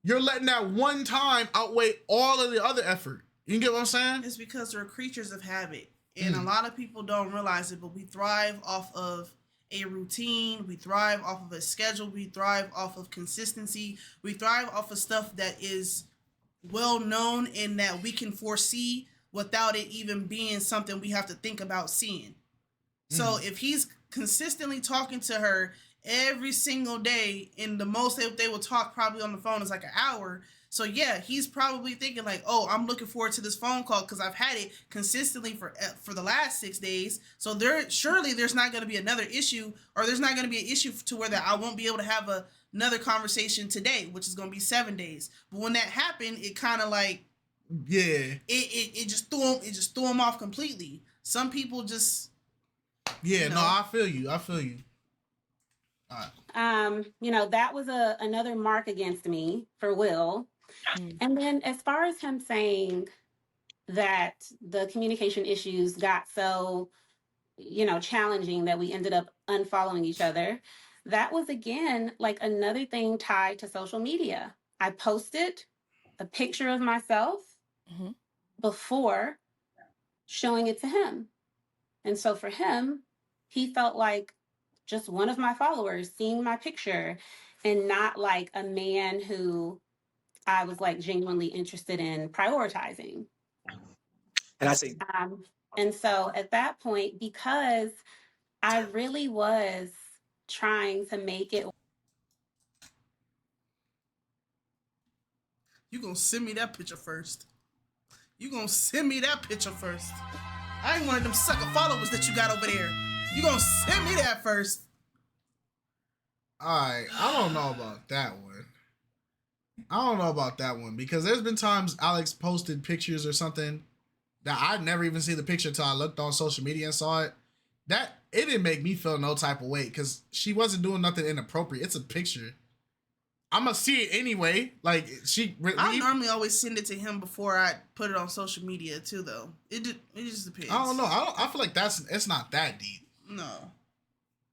You're letting that one time outweigh all of the other effort. You get what I'm saying? It's because we're creatures of habit. And a lot of people don't realize it, but we thrive off of a routine. We thrive off of a schedule. We thrive off of consistency. We thrive off of stuff that is well known and that we can foresee without it even being something we have to think about seeing. So if he's consistently talking to her every single day, and the most they will talk probably on the phone is like an hour. So yeah, he's probably thinking like, oh, I'm looking forward to this phone call because I've had it consistently for the last 6 days. So surely there's not going to be another issue, or there's not going to be an issue to where that I won't be able to have another conversation today, which is going to be 7 days. But when that happened, it kind of like, yeah, it just threw him off completely. Some people just, yeah, no, I feel you. All right. That was another mark against me for Will. And then as far as him saying that the communication issues got so, challenging that we ended up unfollowing each other, that was again, like another thing tied to social media. I posted a picture of myself before showing it to him. And so for him, he felt like just one of my followers seeing my picture and not like a man who I was like genuinely interested in prioritizing. And I say, and so at that point, because I really was trying to make it. You gonna send me that picture first. I ain't one of them sucker followers that you got over there. You gonna send me that first. Alright, I don't know about that one. Because there's been times Alex posted pictures or something that I'd never even seen the picture until I looked on social media and saw it. That it didn't make me feel no type of way because she wasn't doing nothing inappropriate. It's a picture. I'm gonna see it anyway. Like I normally always send it to him before I put it on social media too, though. It just depends. I don't know. I feel like it's not that deep. No.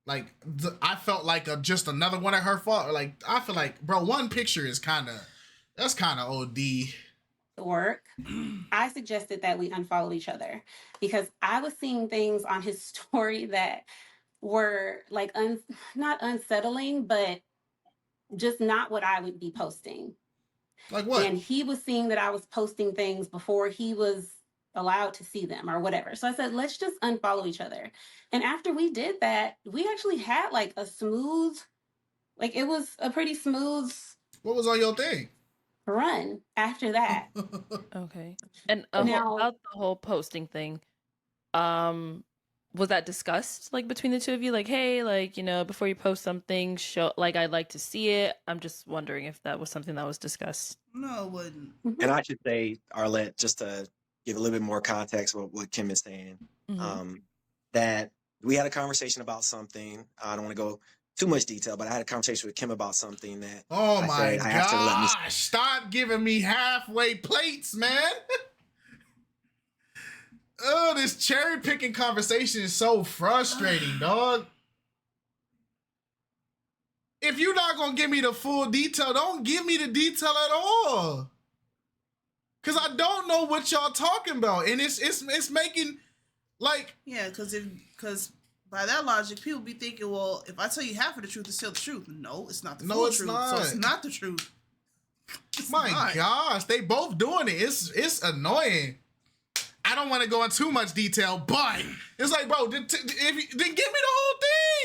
Like I felt like just another one of her fault. Like I feel like, bro, one picture is that's kind of OD. Work. I suggested that we unfollow each other because I was seeing things on his story that were like not unsettling, but just not what I would be posting. Like what? And he was seeing that I was posting things before he was allowed to see them or whatever. So I said, let's just unfollow each other. And after we did that, we actually had like it was a pretty smooth. What was on your thing? Run after that. Okay. And Now, about the whole posting thing, was that discussed like between the two of you? Like, hey, like, before you post something, show like I'd like to see it. I'm just wondering if that was something that was discussed. No, it wouldn't. and I should say, Arlette, just to give a little bit more context with what Kim is saying, that we had a conversation about something. I don't want to go too much detail, but I had a conversation with Kim about something that. Oh my gosh! Stop giving me halfway plates, man. Oh, this cherry picking conversation is so frustrating, dog. If you're not gonna give me the full detail, don't give me the detail at all. Cause I don't know what y'all talking about, and it's making like because by that logic, people be thinking, well, if I tell you half of the truth, it's still the truth. No, it's not the full truth. Not. So it's not the truth. My gosh, they both doing it. It's annoying. I don't want to go into too much detail, but it's like, bro, then give me the whole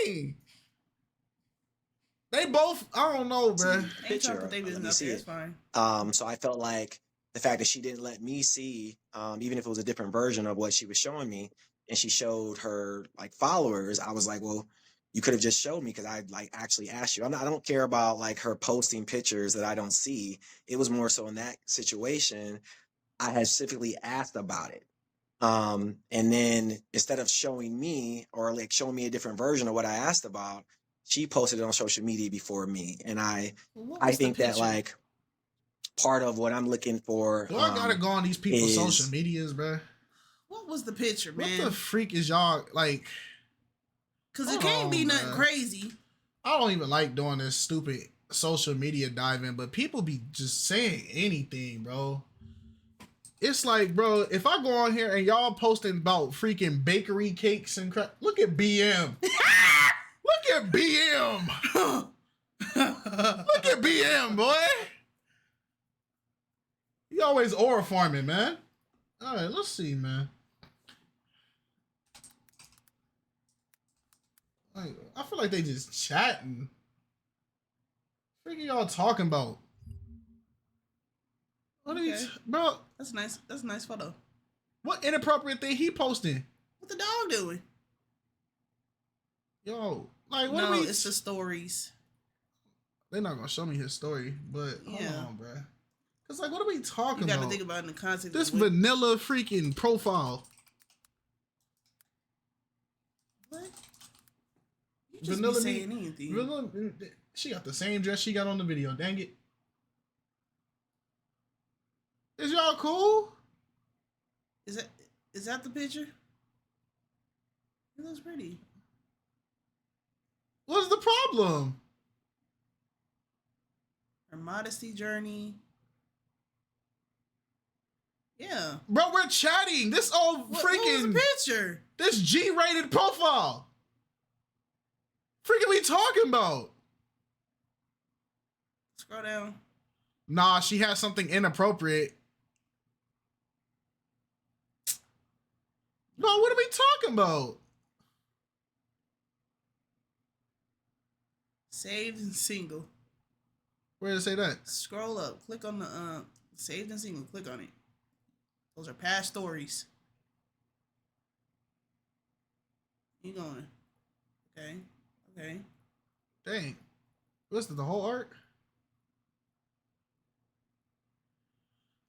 thing. They both, I don't know, bro. Picture. It's fine. So I felt like the fact that she didn't let me see, even if it was a different version of what she was showing me, and she showed her like followers, I was like, well, you could have just showed me because I like actually asked you. I don't care about like her posting pictures that I don't see. It was more so in that situation, I had specifically asked about it. And then instead of showing me or like showing me a different version of what I asked about, she posted it on social media before me. And I think that like part of what I'm looking for. Do I gotta go on these people's social medias, bro? What was the picture, man? What the freak is y'all like? Cause it can't be nothing crazy. I don't even like doing this stupid social media diving, but people be just saying anything, bro. It's like, bro, if I go on here and y'all posting about freaking bakery cakes and crap, look at BM. Look at BM. Look at BM, boy. You always aura farming, man. All right, let's see, man. Like, I feel like they just chatting. What are y'all talking about? What are you, bro? That's nice. That's a nice photo. What inappropriate thing he posting? What the dog doing? Yo, like what? No, it's the stories. They're not gonna show me his story, but hold on, bro. Cause like, what are we talking about? You gotta think about it in the context. This vanilla freaking profile. What? You just Vanilla be saying anything. Vanilla, she got the same dress she got on the video. Dang it. Is y'all cool? Is that the picture? It looks pretty. What's the problem? Her modesty journey. Yeah. Bro, we're chatting. This old freaking what was the picture? This G-rated profile. Freaking we talking about? Scroll down. Nah, she has something inappropriate. No, what are we talking about? Saved and single. Where did it say that? Scroll up. Click on the saved and single. Click on it. Those are past stories. You going? Okay. Okay. Dang. What's the whole art?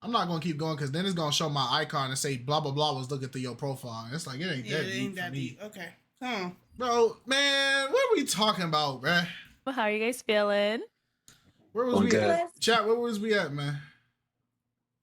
I'm not gonna keep going because then it's gonna show my icon and say blah blah blah was looking through your profile. It's like it ain't that deep. It ain't that deep. Okay. Come on. Bro, man, what are we talking about, bruh? Well, how are you guys feeling? Where was we at? Chat, where was we at, man?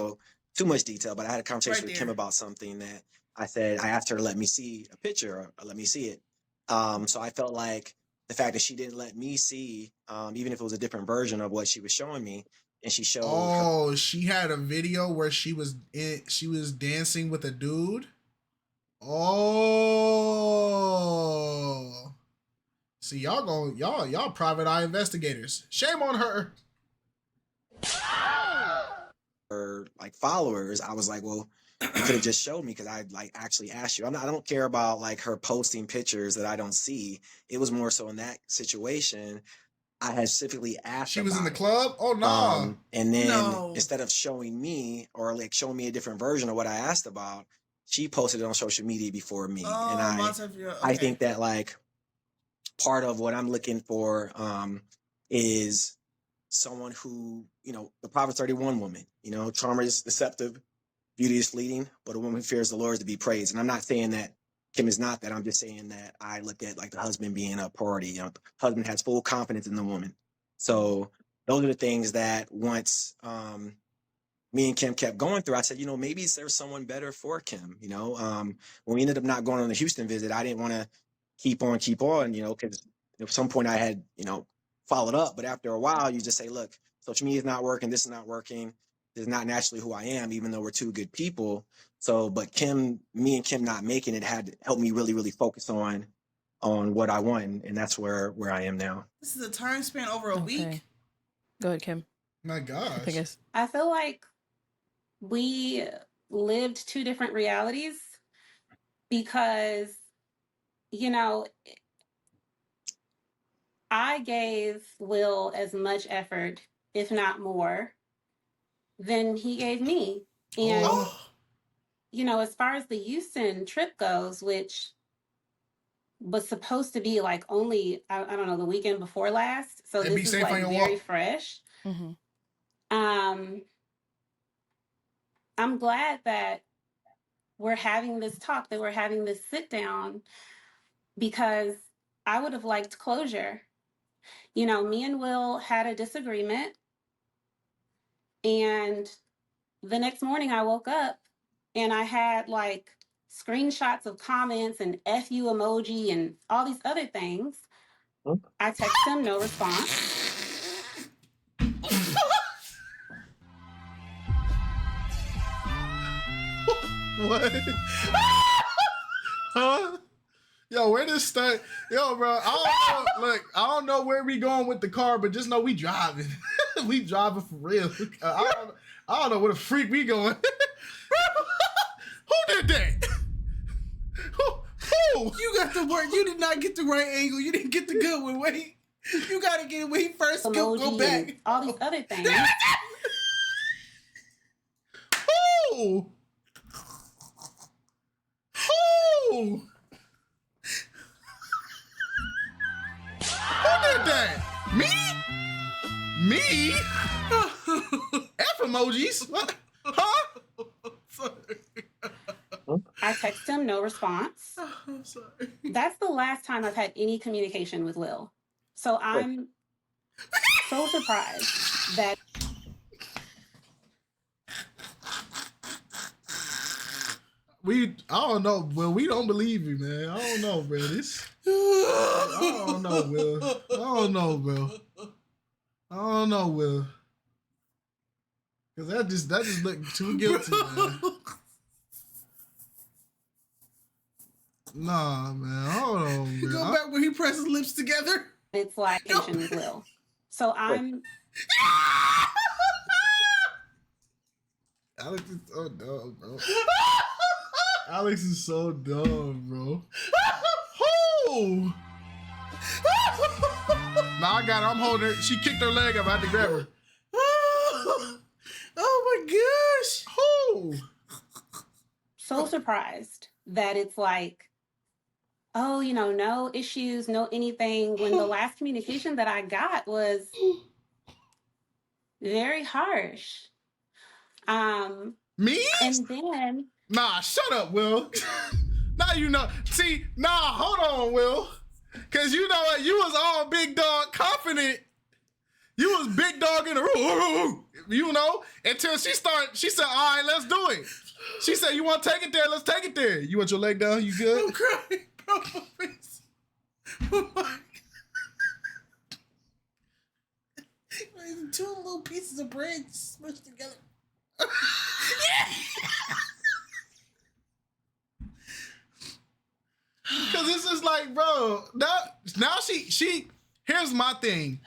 Oh, too much detail, but I had a conversation with Kim about something that I asked her to let me see a picture or let me see it. So I felt like the fact that she didn't let me see, even if it was a different version of what she was showing me, and she showed. Oh, she had a video where she was dancing with a dude. Oh, see, y'all private eye investigators. Shame on her. Her like followers, I was like, well, you could have just showed me because I like actually asked you. I don't care about like her posting pictures that I don't see. It was more so in that situation, I had specifically asked. She was in the club. Oh no! And then instead of showing me or like showing me a different version of what I asked about, she posted it on social media before me. And I think that like part of what I'm looking for is someone who, the Proverbs 31 woman, charm is deceptive, beauty is fleeting, but a woman who fears the Lord is to be praised. And I'm not saying that Kim is not that. I'm just saying that I look at like the husband being a priority. The husband has full confidence in the woman. So those are the things that once me and Kim kept going through, I said, maybe there's someone better for Kim. When we ended up not going on the Houston visit, I didn't want to keep on, because at some point I had, followed up. But after a while, you just say, look, social media is not working. This is not working. This is not naturally who I am, even though we're two good people. So, but me and Kim not making it had to help me really, really focus on what I want. And that's where I am now. This is a time span over a week. Go ahead, Kim. My gosh. I feel like we lived two different realities because, you know, I gave Will as much effort, if not more, than he gave me. And, you know, as far as the Houston trip goes, which was supposed to be like only, I don't know, the weekend before last. So And this is like very fresh. Mm-hmm. I'm glad that we're having this talk, that we're having this sit down, because I would have liked closure. You know, me and Will had a disagreement, and the next morning I woke up and I had like screenshots of comments and FU emoji and all these other things. I texted him, no response. What? Huh? Yo, where this start? Yo, bro, I don't know. Look, I don't know where we going with the car, but just know we driving. We driving for real. I don't know where the freak we going. Who did that? Who? You got the word. You did not get the right angle. You didn't get the good one. Wait. You got to get it. Wait first. Go back. All these other things. Who? Who? Who did that? Me? Me? F emojis? What? Huh? I texted him, no response. I'm sorry. That's the last time I've had any communication with Will. So I'm so surprised that I don't know, Will. We don't believe you, man. I don't know, bro. I don't know, Will. I don't know, Will. I don't know, Will. Cause that just looked too guilty, man. Nah, man. Hold on, man. Go back where he pressed his lips together. it's like patient with Will. So I'm Alex is so dumb, bro. Alex is so dumb, bro. Who? Nah, I got her. I'm holding her. She kicked her leg up. I had to grab her. Oh my gosh. Who? so surprised that it's like, oh, you know, no issues, no anything, when the last communication that I got was very harsh. Me? And then Nah, shut up, Will. Now you know. See, nah, hold on, Will. Cause you know what? You was all big dog confident. You was big dog in the room, you know, until she said, all right, let's do it. She said, you want to take it there? Let's take it there. You want your leg down? You good? I'm crying, bro. My face. Oh my God. Two little pieces of bread smushed together. Cause this is like, bro, now she here's my thing.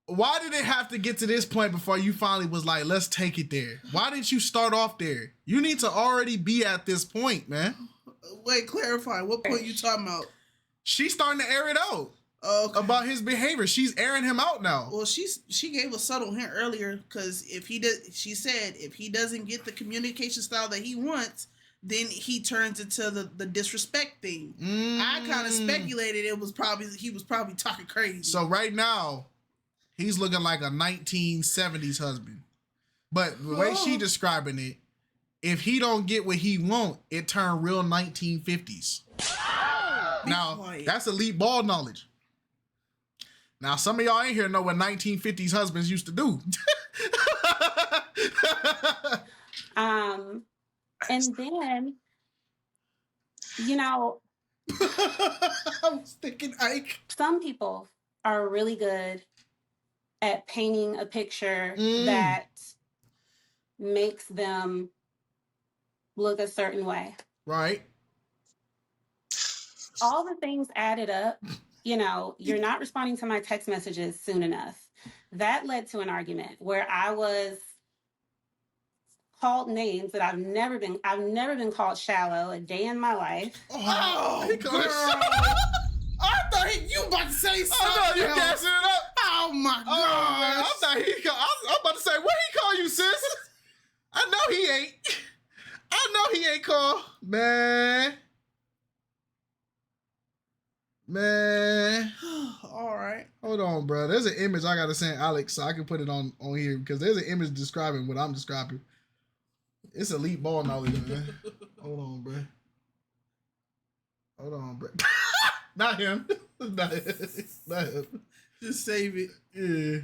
Why did it have to get to this point before you finally was like, let's take it there? Why didn't you start off there? You need to already be at this point, man. Wait, clarify. What point you talking about? She's starting to air it out about his behavior. She's airing him out now. Well, she gave a subtle hint earlier because she said if he doesn't get the communication style that he wants, then he turns into the disrespect thing. I kind of speculated he was probably talking crazy. So right now, he's looking like a 1970s husband. But the way she describing it, if he don't get what he want, it turn real 1950s. Now, that's elite ball knowledge. Now, some of y'all ain't here know what 1950s husbands used to do. And then, you know, I was thinking Ike. some people are really good at painting a picture that makes them look a certain way. Right. All the things added up, you know, you're not responding to my text messages soon enough. That led to an argument where I was called names that I've never been called shallow a day in my life. Oh, girl. I thought you about to say something. Oh, no, you gassing it up. Oh, my God. I thought I'm about to say, what he call you, sis? I know he ain't called. Man. All right. Hold on, bro. There's an image I gotta send Alex so I can put it on here because there's an image describing what I'm describing. It's elite ball knowledge, man. Hold on, bro. Not him. Not him. Just save it. Yeah.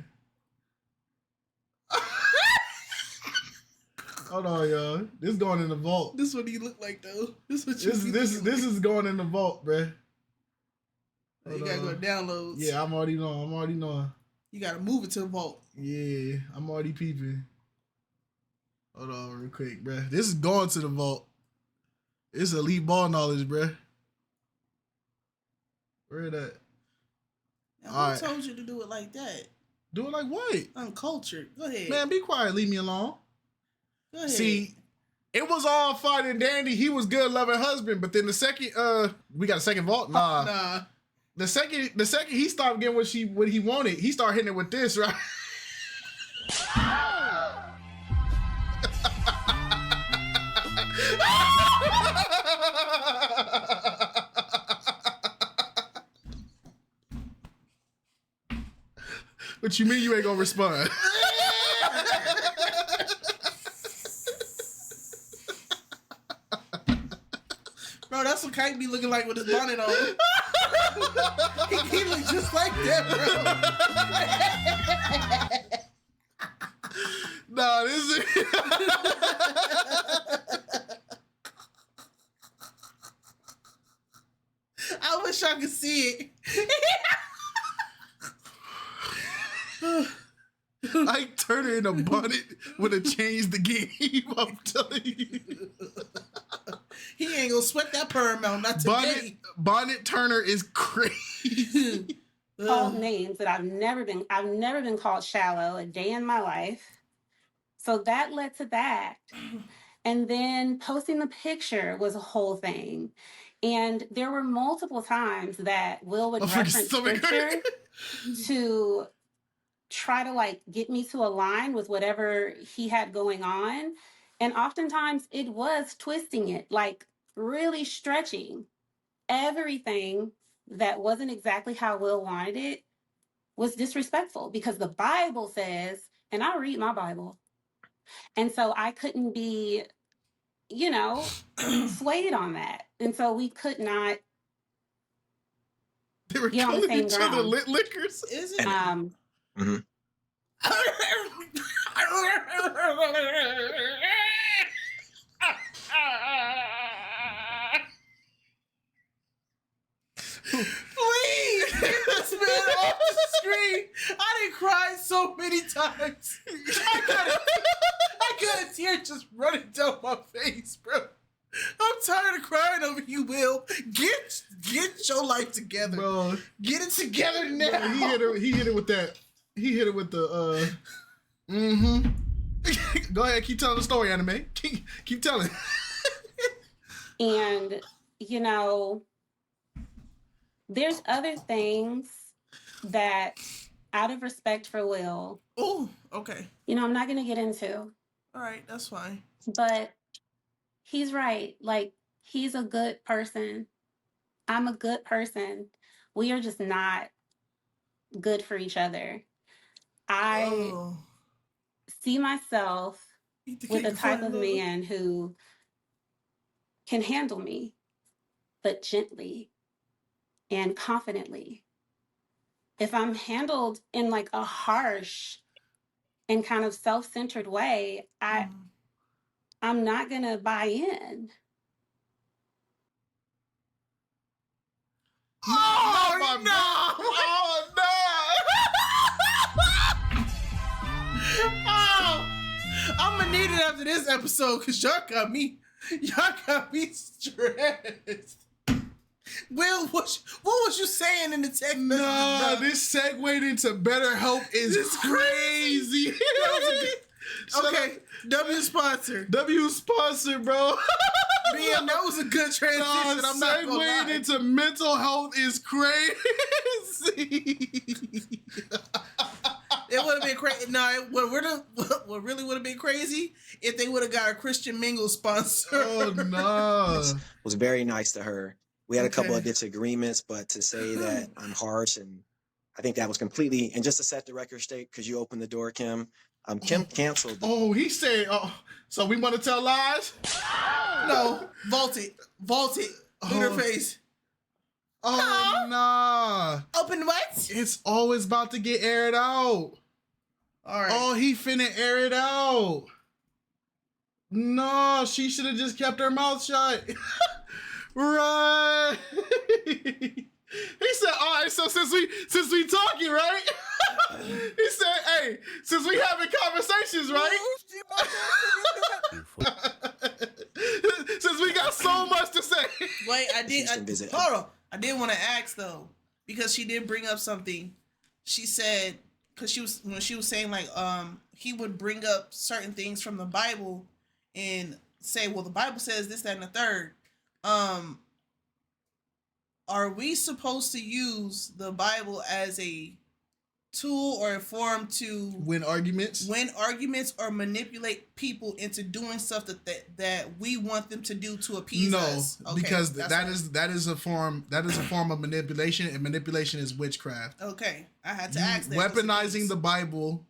Hold on, y'all. This going in the vault. This is what he look like, though. This is going in the vault, bruh. You gotta go to downloads. Yeah, I'm already knowing. You gotta move it to the vault. Yeah, I'm already peeping. Hold on real quick, bruh. This is going to the vault. It's elite ball knowledge, bruh. Where that? Now, who told you to do it like that? Do it like what? Uncultured. Go ahead. Man, be quiet. Leave me alone. Go ahead. See, it was all fine and dandy. He was good, loving husband. But then the second, we got a second vault? Nah. The second he stopped getting what he wanted, he started hitting it with this, right? What you mean you ain't gonna respond? Bro, that's what Kite be looking like with his bonnet on. he look just like that, bro. Nah, this is... I wish I could see it. Ike Turner in a bonnet would have changed the game, I'm telling you. He ain't gonna sweat that perm out, not today. Bonnet Turner is crazy. Called names that I've never been called shallow a day in my life. So that led to that. And then posting the picture was a whole thing. And there were multiple times that Will would reference scripture to try to like get me to align with whatever he had going on. And oftentimes it was twisting it, like really stretching everything that wasn't exactly how Will wanted it was disrespectful because the Bible says, and I read my Bible. And so I couldn't be, swayed on that. And so we could not They were get on the killing same each other ground. lit liquors. Is it? Mm-hmm. Please get this man off the screen. I didn't cry so many times. I got a tear just running down my face, bro. I'm tired of crying over you, Will. Get your life together, Bro. Get it together now. Bro, he hit it with that. He hit it with the Go ahead, keep telling the story, anime. Keep telling. And, there's other things that, out of respect for Will, Oh, okay. I'm not going to get into. All right, that's fine. But he's right. Like, he's a good person. I'm a good person. We are just not good for each other. I see myself with a type of man who can handle me, but gently and confidently. If I'm handled in like a harsh and kind of self-centered way, I'm not gonna buy in. Oh no! Oh no! Oh, I'm gonna need it after this episode because y'all got me stressed. Will, what was you saying in the text message? Nah, this segued into BetterHelp is crazy. Okay, W sponsor. W sponsor, bro. Man, that was a good transition. I'm not gonna lie. Segueing into mental health is crazy. It would have been crazy. No, what really would have been crazy if they would have got a Christian Mingle sponsor. Oh no! Was very nice to her. We had a couple of disagreements, but to say that I'm harsh, and I think that was completely. And just to set the record straight, because you opened the door, Kim. Kim canceled. He said, "Oh, so we want to tell lies?" No, vault it in her face. Oh nah! Open what? It's always about to get aired out. All right. Oh, he finna air it out. No, she should have just kept her mouth shut. Right. He said, all right, so since we talking, right? He said, hey, since we having conversations, right? Since we got so much to say. Wait, hold on. I did want to ask though, because she did bring up something. She said, because when she was saying like, he would bring up certain things from the Bible and say, well, the Bible says this, that, and the third. Are we supposed to use the Bible as a tool or a form to win arguments or manipulate people into doing stuff that we want them to do to appease us? No, because that is a form of manipulation, and manipulation is witchcraft. Okay, I had to ask that. Weaponizing the Bible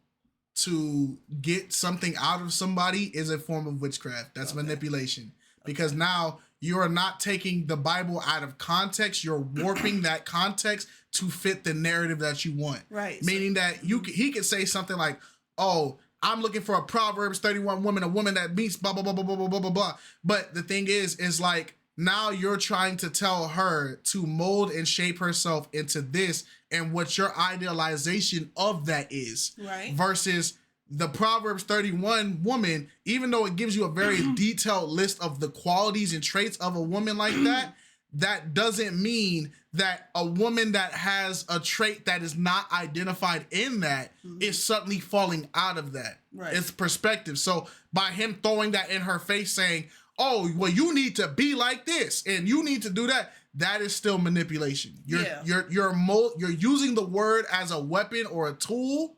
to get something out of somebody is a form of witchcraft. That's manipulation, because now you are not taking the Bible out of context. You're warping that context to fit the narrative that you want. Right. Meaning that he could say something like, oh, I'm looking for a Proverbs 31 woman, a woman that meets blah, blah, blah, blah, blah, blah, blah, blah, blah. But the thing is like, now you're trying to tell her to mold and shape herself into this and what your idealization of that is. Right. Versus the Proverbs 31 woman, even though it gives you a very detailed list of the qualities and traits of a woman like that, that doesn't mean that a woman that has a trait that is not identified in that is suddenly falling out of that. Right. It's perspective. So by him throwing that in her face saying, oh, well, you need to be like this and you need to do that, that is still manipulation. You're using the word as a weapon or a tool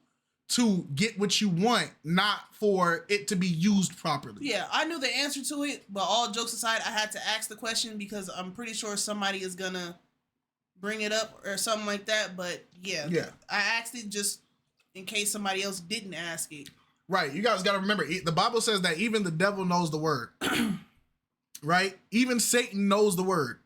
to get what you want, not for it to be used properly. Yeah, I knew the answer to it, but all jokes aside, I had to ask the question because I'm pretty sure somebody is gonna bring it up or something like that. But yeah, I asked it just in case somebody else didn't ask it. Right, you guys got to remember, the Bible says that even the devil knows the word. Right? Even Satan knows the word.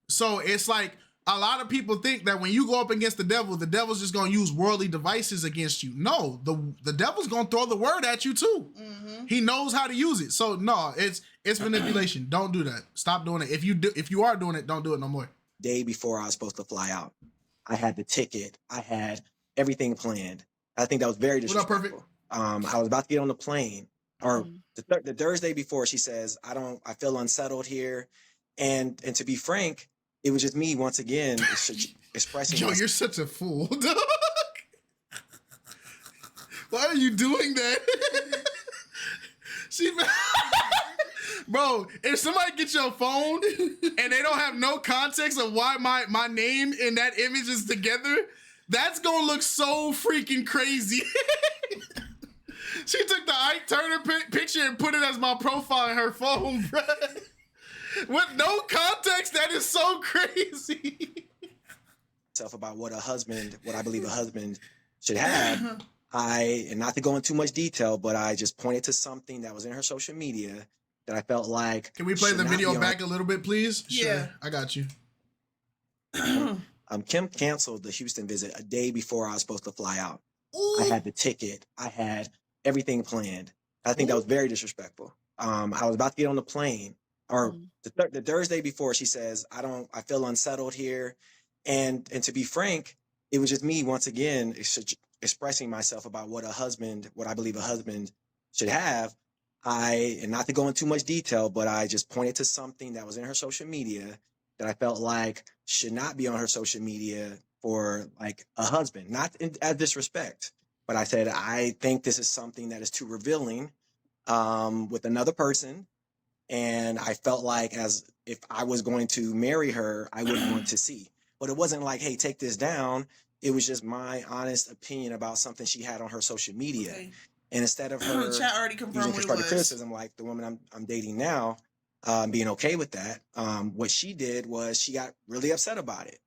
So it's like, a lot of people think that when you go up against the devil's just going to use worldly devices against you. No, the devil's going to throw the word at you too. Mm-hmm. He knows how to use it. So no, it's manipulation. Don't do that. Stop doing it. If you are doing it, don't do it no more. Day before I was supposed to fly out, I had the ticket. I had everything planned. I think that was very disrespectful. What up, Perfect? I was about to get on the plane, or the Thursday before, she says, I feel unsettled here. And to be frank, it was just me once again expressing. Yo, you're such a fool, dog. Why are you doing that? Bro, if somebody gets your phone and they don't have no context of why my name and that image is together, that's gonna look so freaking crazy. She took the Ike Turner picture and put it as my profile in her phone, bro. With no context, that is so crazy. About what I believe a husband should have. And not to go into too much detail, but I just pointed to something that was in her social media that I felt like. Can we play the video back a little bit, please? Yeah. Sure, I got you. Kim canceled the Houston visit a day before I was supposed to fly out. Ooh. I had the ticket. I had everything planned. I think that was very disrespectful. I was about to get on the plane, or the Thursday before, she says, I feel unsettled here. And to be frank, it was just me once again expressing myself about what I believe a husband should have. And not to go into too much detail, but I just pointed to something that was in her social media that I felt like should not be on her social media for like a husband, not as disrespect, but I said, I think this is something that is too revealing with another person. And I felt like as if I was going to marry her, I wouldn't want to see. But it wasn't like, hey, take this down. It was just my honest opinion about something she had on her social media. Okay. And instead of her chat already confirmed using constructive criticism, like the woman I'm dating now, being okay with that, what she did was she got really upset about it.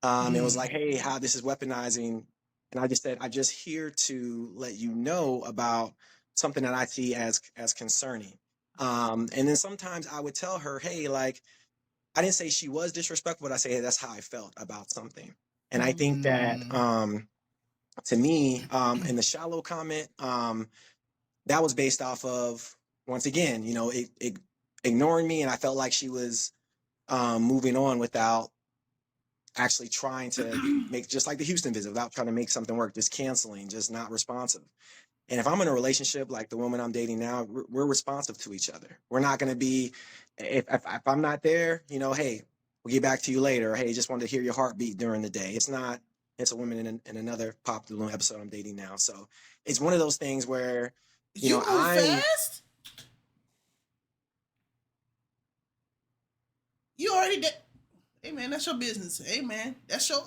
It was like, hey, how this is weaponizing. And I just said, I'm just here to let you know about something that I see as concerning. And then sometimes I would tell her, hey, like, I didn't say she was disrespectful, but I say, hey, that's how I felt about something. And I think that, to me, in the shallow comment, that was based off of, once again, you know, it ignoring me. And I felt like she was moving on without actually trying to make, just like the Houston visit, without trying to make something work, just canceling, just not responsive. And if I'm in a relationship like the woman I'm dating now, we're responsive to each other. We're not going to be, if I'm not there, you know, hey, we'll get back to you later. Or, hey, just wanted to hear your heartbeat during the day. It's not, it's a woman in another Pop the Balloon episode I'm dating now. So it's one of those things where, you know, fast? You already did. Hey man, that's your business. Hey man, that's your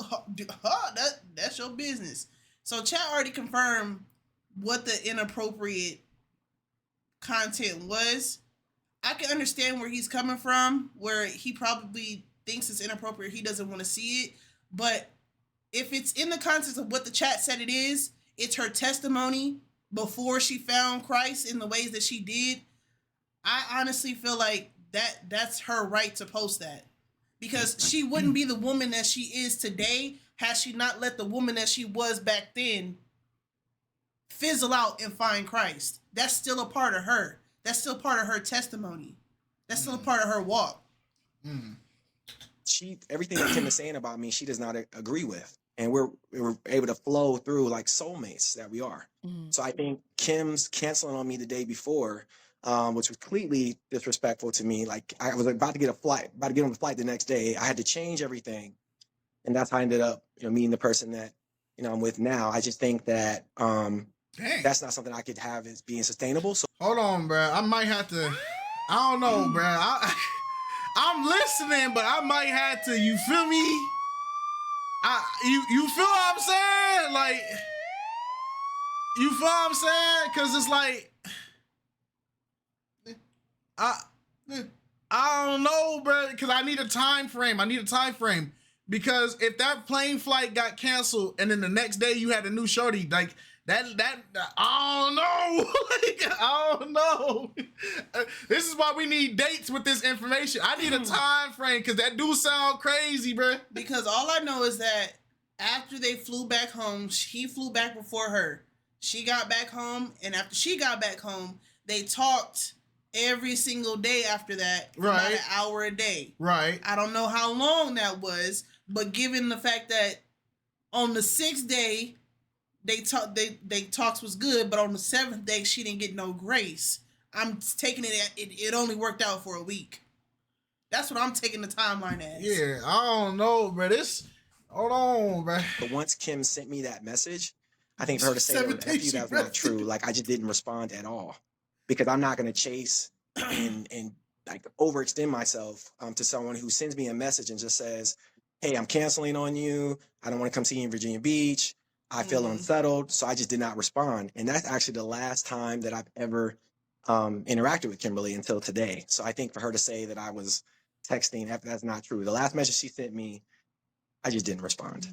that's your business. So chat already confirmed what the inappropriate content was. I can understand where he's coming from, where he probably thinks it's inappropriate. He doesn't want to see it. But if it's in the context of what the chat said it is, it's her testimony before she found Christ in the ways that she did. I honestly feel like that's her right to post that. Because she wouldn't be the woman that she is today had she not let the woman that she was back then fizzle out and find Christ. That's still a part of her. That's still part of her testimony. That's still a part of her walk. Everything that Kim is saying about me, she does not agree with. And we're able to flow through like soulmates that we are. So I think Kim's canceling on me the day before, which was completely disrespectful to me. Like I was about to get on the flight the next day. I had to change everything. And that's how I ended up, you know, meeting the person that, you know, I'm with now. I just think that that's not something I could have as being sustainable. So hold on, bro. I might have to, I don't know, bro. I'm listening, but I might have to, you feel me? You feel what I'm saying? Like, you feel what I'm saying? Cause it's like, I don't know, bro. Cause I need a time frame. Because if that plane flight got canceled and then the next day you had a new shorty, like that I don't know. Like, I don't know. This is why we need dates with this information. I need a time frame because that do sound crazy, bro. Because all I know is that after they flew back home, he flew back before her. She got back home, and after she got back home, they talked every single day after that, about an hour a day. Right. I don't know how long that was, but given the fact that on the 6th day, they talks was good, but on the 7th day, she didn't get no grace. I'm taking it only worked out for a week. That's what I'm taking the timeline as. Yeah, I don't know, bro. Hold on, bro. But once Kim sent me that message, I think for her to say that's not true. Like, I just didn't respond at all. Because I'm not going to chase and like overextend myself to someone who sends me a message and just says, hey, I'm canceling on you. I don't want to come see you in Virginia Beach. I feel unsettled. So I just did not respond. And that's actually the last time that I've ever interacted with Kimberly until today. So I think for her to say that I was texting, that's not true. The last message she sent me, I just didn't respond.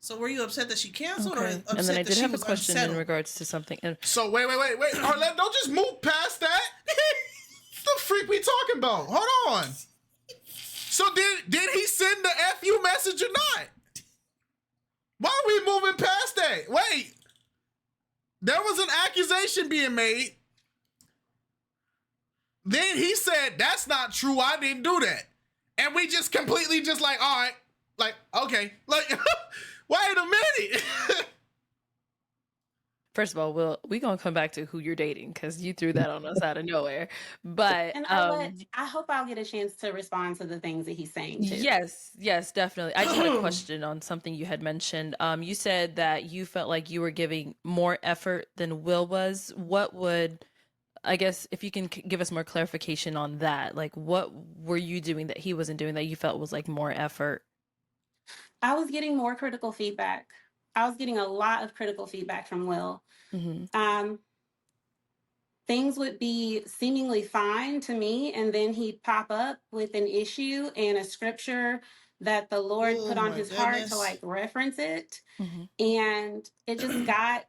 So were you upset that she canceled or upset and then I did have a question unsettled? in regards to something. So wait. Arlette, don't just move past that. The freak we talking about? Hold on. So did he send the FU message or not? Why are we moving past that? Wait. There was an accusation being made. Then he said, that's not true. I didn't do that. And we just completely just like, all right. Like, okay. Like, wait a minute. first of all, we gonna come back to who you're dating because you threw that on us out of nowhere. But And I hope I'll get a chance to respond to the things that he's saying too. yes, definitely. I just had a question on something you had mentioned. You said that you felt like you were giving more effort than Will was. What would, I guess, if you can give us more clarification on that, like what were you doing that he wasn't doing that you felt was like more effort? I was getting more critical feedback. I was getting a lot of critical feedback from Will. Mm-hmm. Things would be seemingly fine to me, and then he'd pop up with an issue and a scripture that the Lord put on his heart to like reference it. Mm-hmm. And it just got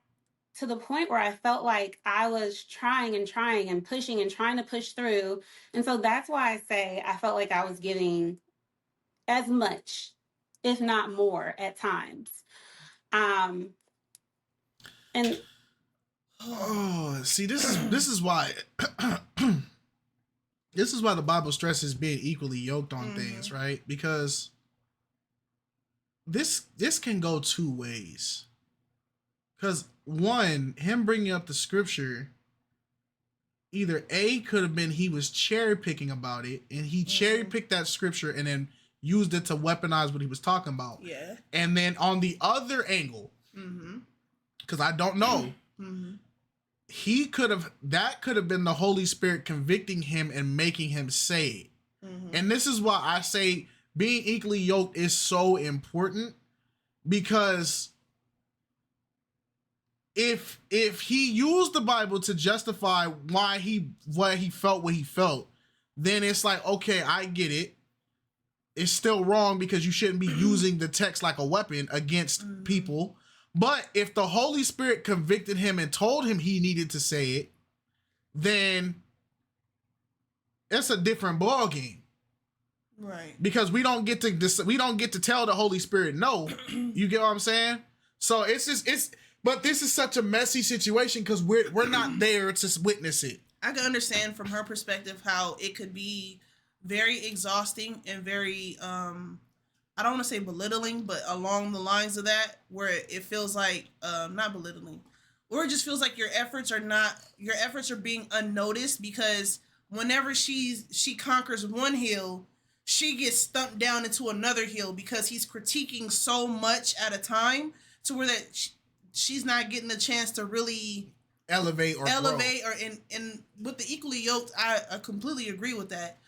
to the point where I felt like I was trying and pushing and trying to push through. And so that's why I say I felt like I was giving as much, if not more, at times. And oh, see, this is why this is why the Bible stresses being equally yoked on things, right? Because this can go two ways. Because one, him bringing up the scripture, either A, could have been he was cherry picking about it, and he cherry picked that scripture and then used it to weaponize what he was talking about. Yeah. And then on the other angle, because I don't know, that could have been the Holy Spirit convicting him and making him say it. And this is why I say being equally yoked is so important, because if he used the Bible to justify why he felt what he felt, then it's like, okay, I get it. It's still wrong because you shouldn't be using the text like a weapon against people. But if the Holy Spirit convicted him and told him he needed to say it, then it's a different ball game. Right. Because we don't get to tell the Holy Spirit no. You get what I'm saying? So but this is such a messy situation because we're not there to witness it. I can understand from her perspective how it could be very exhausting and very I don't want to say belittling, but along the lines of that, where it feels like not belittling, or it just feels like your efforts are being unnoticed, because whenever she conquers one hill, she gets stumped down into another hill because he's critiquing so much at a time to where that she's not getting the chance to really elevate or and with the equally yoked, I completely agree with that.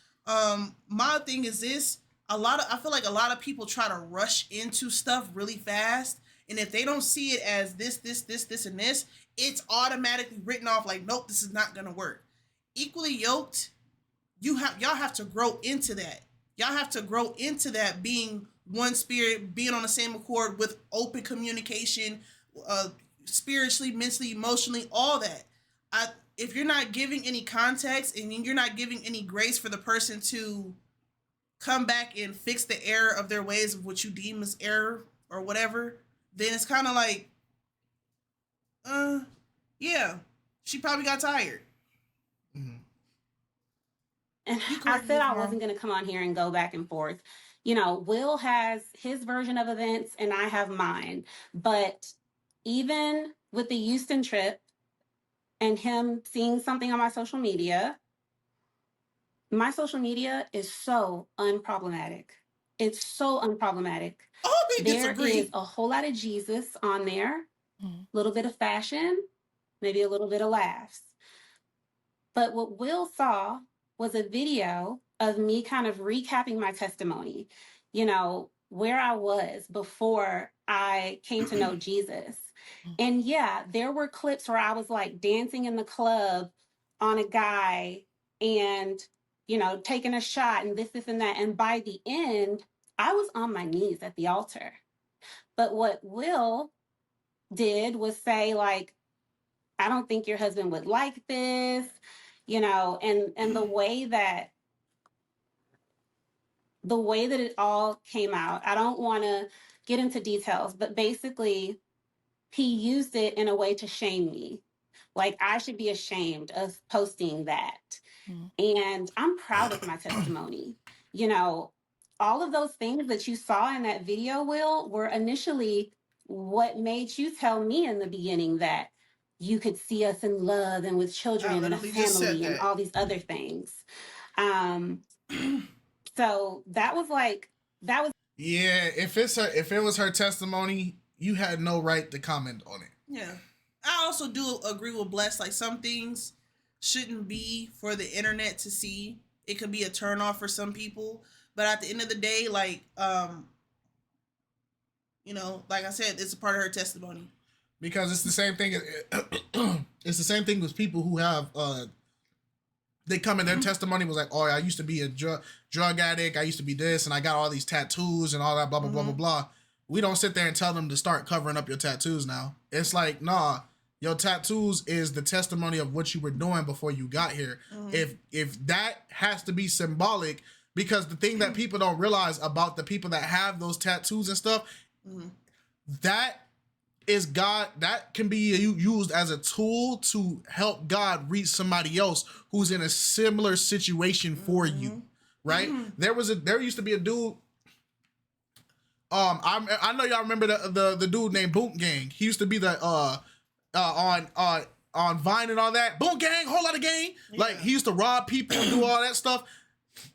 My thing is this: I feel like a lot of people try to rush into stuff really fast, and if they don't see it as this, and this, it's automatically written off like, nope, this is not gonna work. Equally yoked, y'all have to grow into that. Y'all have to grow into that, being one spirit, being on the same accord with open communication, spiritually, mentally, emotionally, all that. If you're not giving any context and you're not giving any grace for the person to come back and fix the error of their ways of what you deem as error or whatever, then it's kind of like, yeah, she probably got tired. And I said I wasn't going to come on here and go back and forth. You know, Will has his version of events and I have mine. But even with the Houston trip and him seeing something on my social media is so unproblematic. It's so unproblematic. There is a whole lot of Jesus on there, a little bit of fashion, maybe a little bit of laughs. But what Will saw was a video of me kind of recapping my testimony, you know, where I was before I came to know Jesus. And yeah, there were clips where I was like dancing in the club on a guy and, you know, taking a shot and this and that. And by the end, I was on my knees at the altar. But what Will did was say, like, I don't think your husband would like this, you know, and the way that it all came out, I don't want to get into details, but basically he used it in a way to shame me. Like I should be ashamed of posting that. And I'm proud of my testimony. You know, all of those things that you saw in that video, Will, were initially what made you tell me in the beginning that you could see us in love and with children and a family and all these other things. So that was yeah. If it was her testimony, you had no right to comment on it. Yeah, I also do agree with Bless. Like, some things shouldn't be for the internet to see. It could be a turnoff for some people, but at the end of the day, like, you know, like I said, it's a part of her testimony. Because it's the same thing. It's the same thing with people who have they come in, their testimony was like, oh, I used to be a drug addict, I used to be this, and I got all these tattoos and all that, blah blah blah blah blah. We don't sit there and tell them to start covering up your tattoos now. It's like, nah, your tattoos is the testimony of what you were doing before you got here. If that has to be symbolic, because the thing that people don't realize about the people that have those tattoos and stuff, that is God, that can be used as a tool to help God reach somebody else who's in a similar situation for you, right? There used to be a dude. I know y'all remember the dude named Boot Gang. He used to be the on Vine and all that. Boot Gang, whole lot of gang. Yeah. Like, he used to rob people and do all that stuff.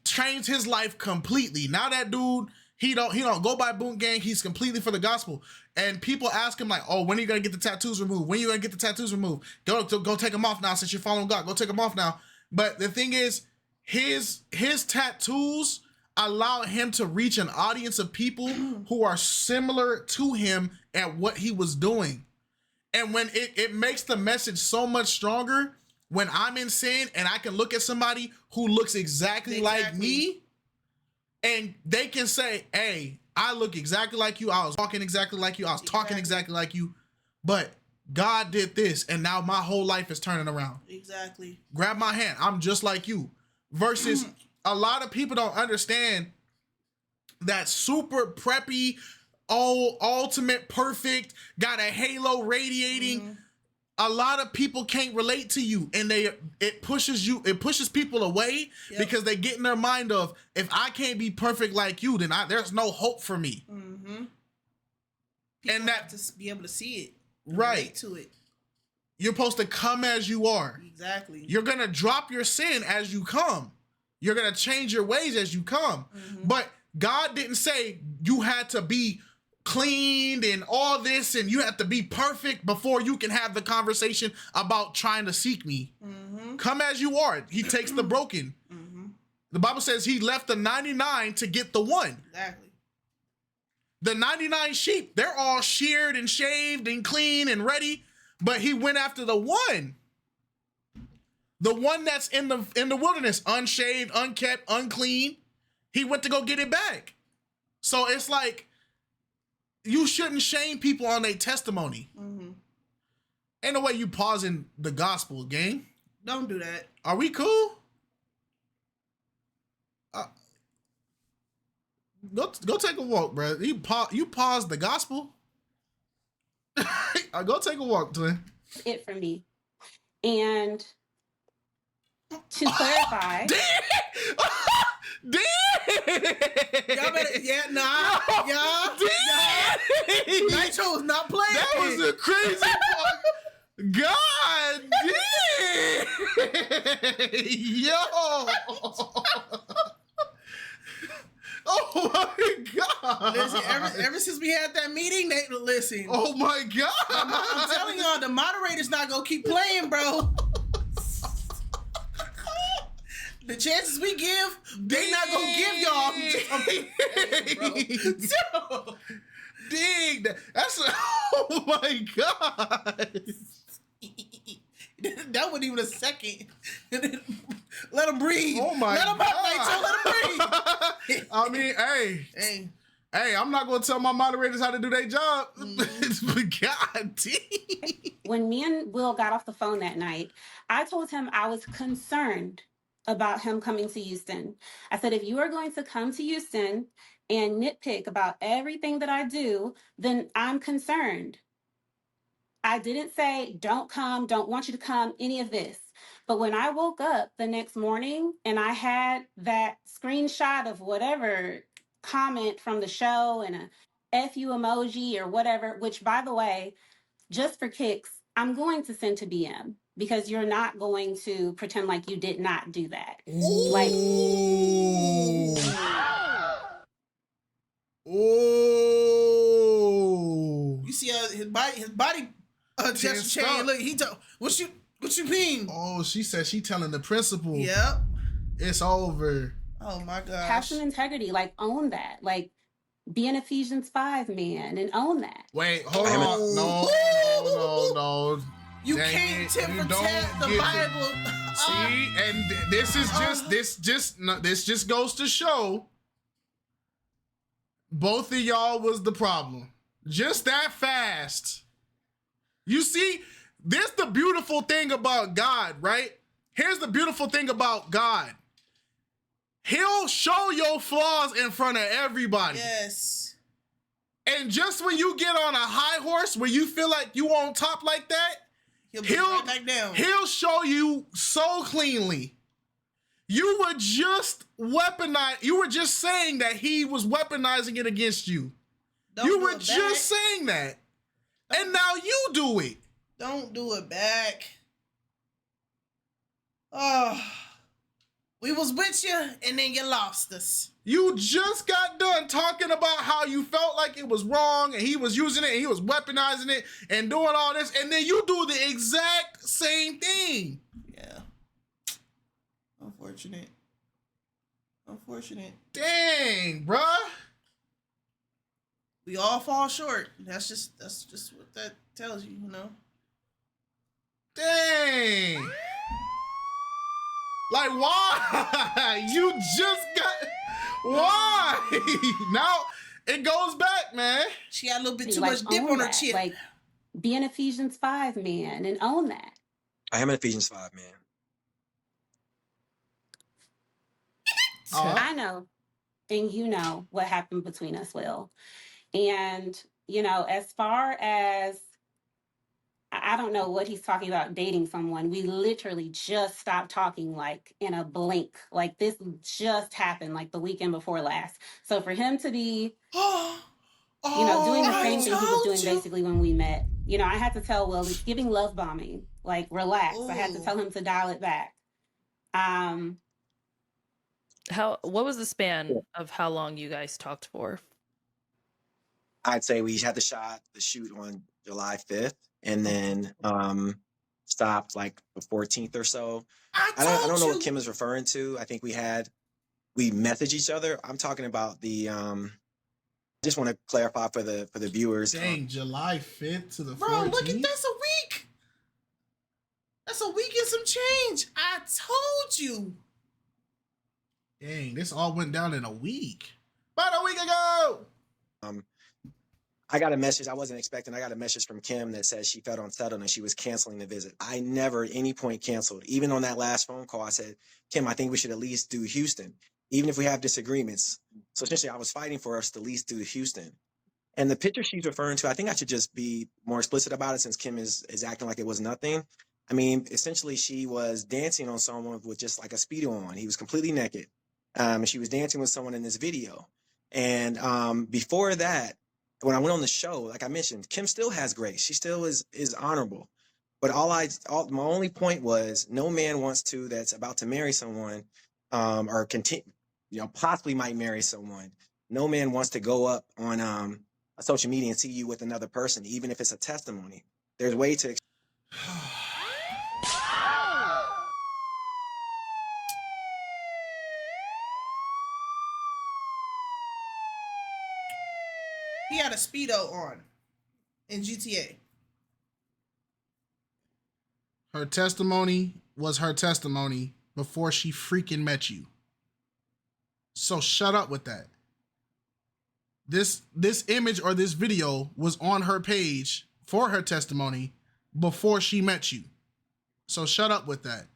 Changed his life completely. Now that dude, he don't go by Boot Gang. He's completely for the gospel. And people ask him like, oh, when are you gonna get the tattoos removed? When are you gonna get the tattoos removed? Go take them off now since you're following God. Go take them off now. But the thing is, his tattoos allow him to reach an audience of people who are similar to him at what he was doing. And when it makes the message so much stronger when I'm in sin and I can look at somebody who looks exactly like me, and they can say, hey, I look exactly like you, I was walking exactly like you, I was talking exactly like you, but God did this, and now my whole life is turning around. Exactly. Grab my hand, I'm just like you. Versus a lot of people don't understand that super preppy, ultimate perfect, got a halo radiating. A lot of people can't relate to you, and it pushes people away because they get in their mind of, if I can't be perfect like you, then there's no hope for me. And that, to be able to see it, right to it. You're supposed to come as you are. Exactly. You're gonna drop your sin as you come. You're gonna change your ways as you come. But God didn't say you had to be cleaned and all this and you have to be perfect before you can have the conversation about trying to seek me. Come as you are. He takes the broken. The Bible says he left the 99 to get the one. Exactly. The 99 sheep, they're all sheared and shaved and clean and ready, but he went after the one. The one that's in the wilderness, unshaved, unkept, unclean. He went to go get it back. So it's like, you shouldn't shame people on their testimony. Ain't no way you pausing the gospel, gang. Don't do that. Are we cool? Go take a walk, bro. You pause the gospel. Go take a walk, twin. It for me. And to clarify. Damn! Y'all better, Nitro was not playing. That was a crazy part. God damn! Yo! Oh my God! Listen, ever since we had that meeting, they listen. Oh my God! I'm telling y'all, the moderator's not gonna keep playing, bro. The chances we give, they not gonna give y'all. Dang, that's oh my God. That wasn't even a second. Let him breathe. Oh my God. Let him breathe. I mean, hey, I'm not gonna tell my moderators how to do their job. God damn. When me and Will got off the phone that night, I told him I was concerned about him coming to Houston. I said, if you are going to come to Houston and nitpick about everything that I do, then I'm concerned. I didn't say, don't come, don't want you to come, any of this. But when I woke up the next morning and I had that screenshot of whatever comment from the show and a F you emoji or whatever, which by the way, just for kicks, I'm going to send to BM because you're not going to pretend like you did not do that. Ooh. Like, oh, you see his body gesture change. Look, he told, what you mean? Oh, she said she telling the principal. Yep. It's over. Oh my gosh. have some integrity. Like, own that. Like, be an Ephesians 5 man and own that. Wait, hold on. No. You can't tip for tat the Bible. See, and this just goes to show both of y'all was the problem. Just that fast. You see, this the beautiful thing about God, right? Here's the beautiful thing about God. He'll show your flaws in front of everybody. Yes. And just when you get on a high horse, where you feel like you on top like that, he'll right back down. He'll show you so cleanly. You were just saying that he was weaponizing it against you. You were just saying that. And now you do it. Don't do it back. Oh. We was with you, and then you lost us. You just got done talking about how you felt like it was wrong, and he was using it, and he was weaponizing it, and doing all this, and then you do the exact same thing. Yeah. Unfortunate. Dang, bruh. We all fall short. That's just what that tells you, you know? Dang. Like, why? You just got... Why? Now, it goes back, man. She had a little bit too much dip on her chin. Like, be an Ephesians 5 man and own that. I am an Ephesians 5 man. I know, and you know what happened between us, Will. And, you know, as far as, I don't know what he's talking about dating someone. We literally just stopped talking like in a blink. Like this just happened like the weekend before last. So for him to be, doing the same thing he was doing basically when we met, you know, I had to tell Will, it's giving love bombing. Like, relax. Ooh. I had to tell him to dial it back. What was the span of how long you guys talked for? I'd say we had the shoot on July 5th. And then stopped like the 14th or so. I don't know what Kim is referring to. I think we messaged each other. I'm talking about the I just want to clarify for the viewers. Dang, July 5th to the 14th. Bro, look at that's a week. That's a week and some change. I told you. Dang, this all went down in a week. About a week ago. I got a message I wasn't expecting. I got a message from Kim that said she felt unsettled and she was canceling the visit. I never at any point canceled. Even on that last phone call, I said, Kim, I think we should at least do Houston, even if we have disagreements. So essentially, I was fighting for us to at least do Houston. And the picture she's referring to, I think I should just be more explicit about it since Kim is acting like it was nothing. I mean, essentially, she was dancing on someone with just like a Speedo on. He was completely naked. And she was dancing with someone in this video. And before that, when I went on the show, like I mentioned, Kim still has grace. She still is honorable. But my only point was no man wants to that's about to marry someone or continue, possibly might marry someone. No man wants to go up on social media and see you with another person, even if it's a testimony. There's a way to. He had a Speedo on in GTA. Her testimony was her testimony before she freaking met you. So shut up with that. This image or this video was on her page for her testimony before she met you. So shut up with that.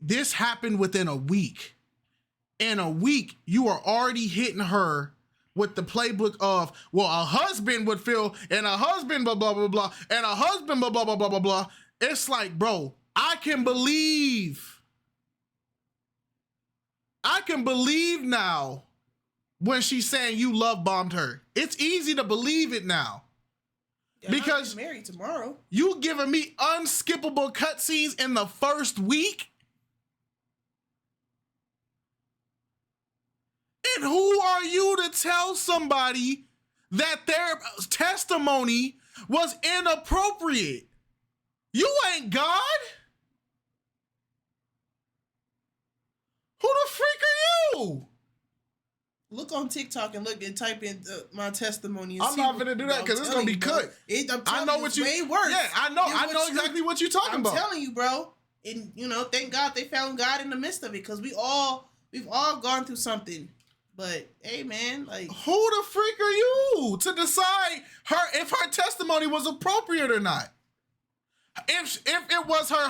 This happened within a week. In a week, you are already hitting her with the playbook of, well, a husband would feel, and a husband blah, blah, blah, blah, and a husband blah, blah, blah, blah, blah, blah. It's like, bro, I can believe now when she's saying you love bombed her. It's easy to believe it now. Because get married tomorrow. You giving me unskippable cutscenes in the first week? And who are you to tell somebody that their testimony was inappropriate? You ain't God. Who the freak are you? Look on TikTok and type in my testimony. I'm not gonna do that because it's gonna be cut. I know what you. Way worse. Yeah, I know exactly what you're talking about. I'm telling you, bro. And thank God they found God in the midst of it, because we've all gone through something. But hey, man, like, who the freak are you to decide if her testimony was appropriate or not? If it was her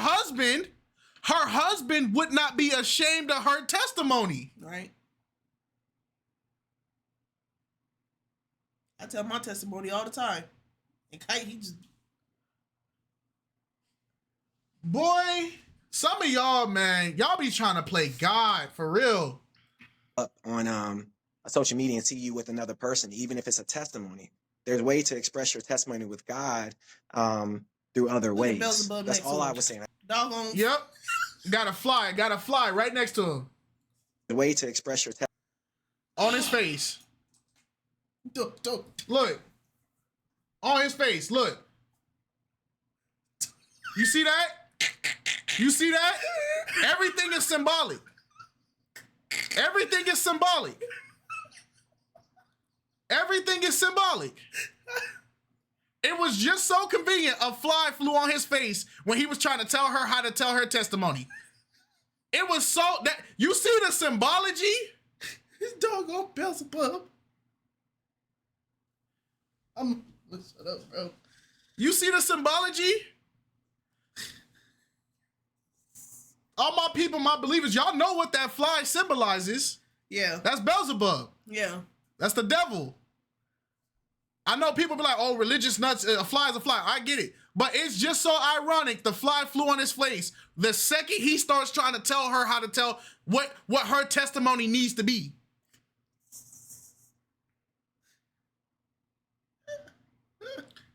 husband would not be ashamed of her testimony, right? I tell my testimony all the time. And Kite, he just... Boy, some of y'all, man, y'all be trying to play God, for real. Up on a social media and see you with another person, even if it's a testimony. There's a way to express your testimony with God through other ways. That's all I was saying. Doggone. Yep. Got a fly right next to him. The way to express your testimony. On his face. Look. On his face, look. You see that? You see that? Everything is symbolic. Everything is symbolic. Everything is symbolic. It was just so convenient a fly flew on his face when he was trying to tell her how to tell her testimony. It was so that you see the symbology? His doggone Beelzebub. Shut up, bro. You see the symbology? All my people, my believers, y'all know what that fly symbolizes. Yeah. That's Beelzebub. Yeah. That's the devil. I know people be like, oh, religious nuts, a fly is a fly. I get it. But it's just so ironic. The fly flew on his face. The second he starts trying to tell her how to tell what her testimony needs to be.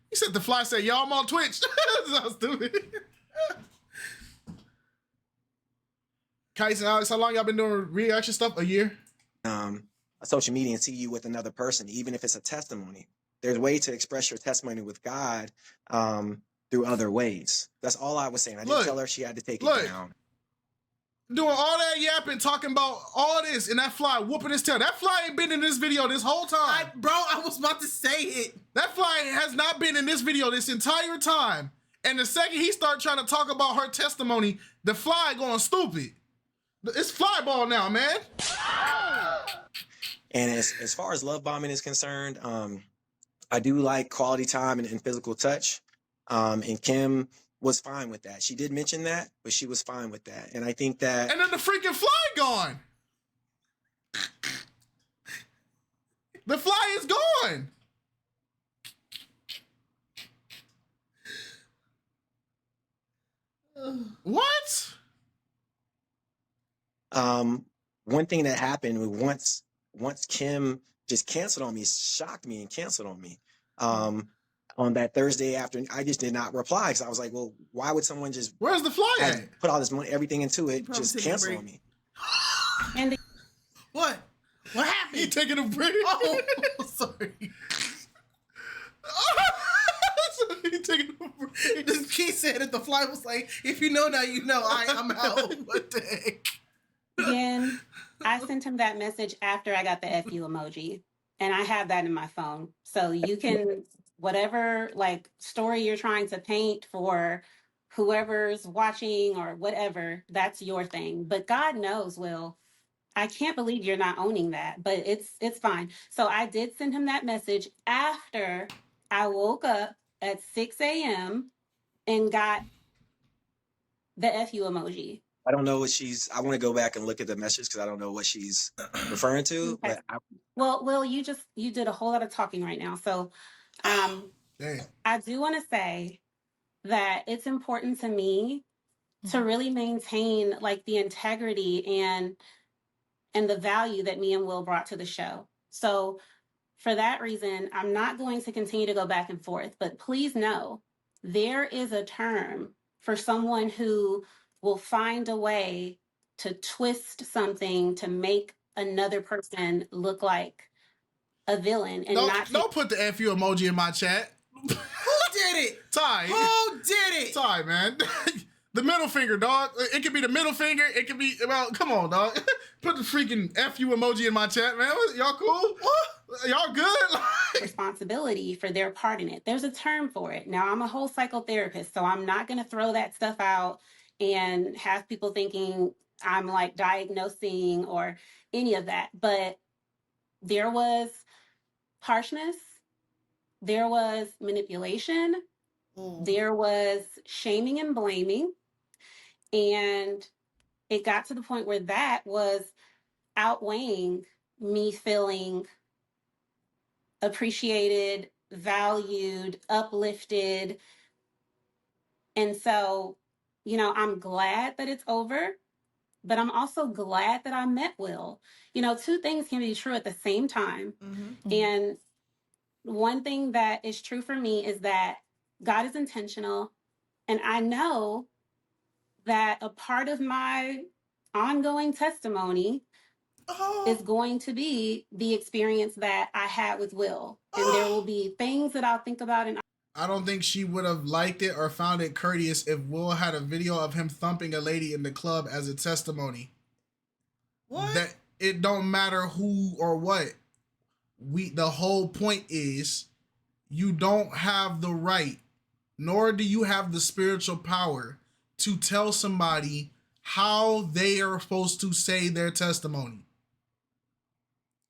He said the fly said, yo, I'm on Twitch. That's so stupid. KiteZz and Alex, how long y'all been doing reaction stuff? A year? Social media and see you with another person, even if it's a testimony. There's a way to express your testimony with God through other ways. That's all I was saying. I didn't tell her she had to take it down. Doing all that yapping, talking about all this, and that fly whooping his tail. That fly ain't been in this video this whole time. I was about to say it. That fly has not been in this video this entire time. And the second he started trying to talk about her testimony, the fly going stupid. It's fly ball now, man. And as far as love bombing is concerned, I do like quality time and physical touch. And Kim was fine with that. She did mention that, but she was fine with that. And I think that... And then the freaking fly gone. The fly is gone. What? One thing that happened once Kim just canceled on me, shocked me and canceled on me. On that Thursday afternoon, I just did not reply because I was like, well, why would someone just... Where's the fly at? Put all this money, everything into it, just cancel on me. And What happened? He taking a break. Oh, sorry. He taking a break. This key said that the fly was like, if you know now, you know. I'm out. What the heck? again, I sent him that message after I got the FU emoji, and I have that in my phone. So you can, whatever like story you're trying to paint for whoever's watching or whatever, that's your thing. But God knows, Will, I can't believe you're not owning that, but it's fine. So I did send him that message after I woke up at 6 a.m. and got the FU emoji. I don't know what I want to go back and look at the message because I don't know what she's referring to. Okay. But Well, you did a whole lot of talking right now. So I do want to say that it's important to me to really maintain like the integrity and the value that me and Will brought to the show. So for that reason, I'm not going to continue to go back and forth. But please know, there is a term for someone who will find a way to twist something to make another person look like a villain and don't put the FU emoji in my chat. Who did it? Ty. Who did it? Ty, man. The middle finger, dog. It could be the middle finger. It could be, well, come on, dog. Put the freaking FU emoji in my chat, man. Y'all cool? Y'all good? Responsibility for their part in it. There's a term for it. Now, I'm a whole psychotherapist, so I'm not going to throw that stuff out and have people thinking I'm like diagnosing or any of that. But there was harshness. There was manipulation. There was shaming and blaming. And it got to the point where that was outweighing me feeling appreciated, valued, uplifted. And so, you know, I'm glad that it's over, but I'm also glad that I met Will. You know, two things can be true at the same time. Mm-hmm. And one thing that is true for me is that God is intentional. And I know that a part of my ongoing testimony is going to be the experience that I had with Will. And there will be things that I'll think about. And I don't think she would have liked it or found it courteous if Will had a video of him thumping a lady in the club as a testimony. What? That it don't matter who or what. The whole point is you don't have the right, nor do you have the spiritual power to tell somebody how they are supposed to say their testimony.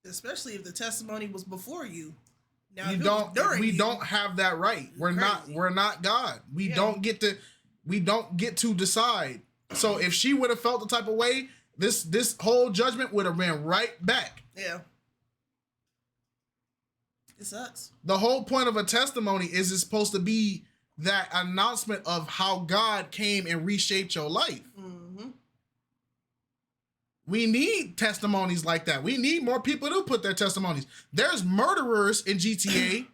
Especially if the testimony was before you. Now, we don't have that right. We're not God. We don't get to decide. So if she would have felt the type of way, this whole judgment would have been right back. Yeah. It sucks. The whole point of a testimony is it's supposed to be that announcement of how God came and reshaped your life. Mm-hmm. We need testimonies like that. We need more people to put their testimonies. There's murderers in GTA.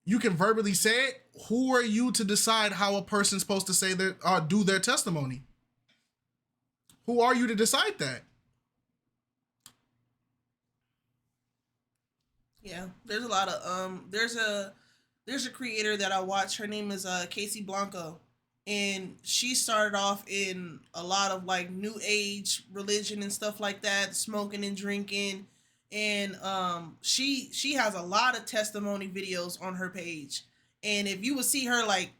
You can verbally say it. Who are you to decide how a person's supposed to say do their testimony? Who are you to decide that? Yeah, there's a lot of there's a creator that I watch. Her name is Casey Blanco, and she started off in a lot of like new age religion and stuff like that, smoking and drinking, and she has a lot of testimony videos on her page. And if you would see her like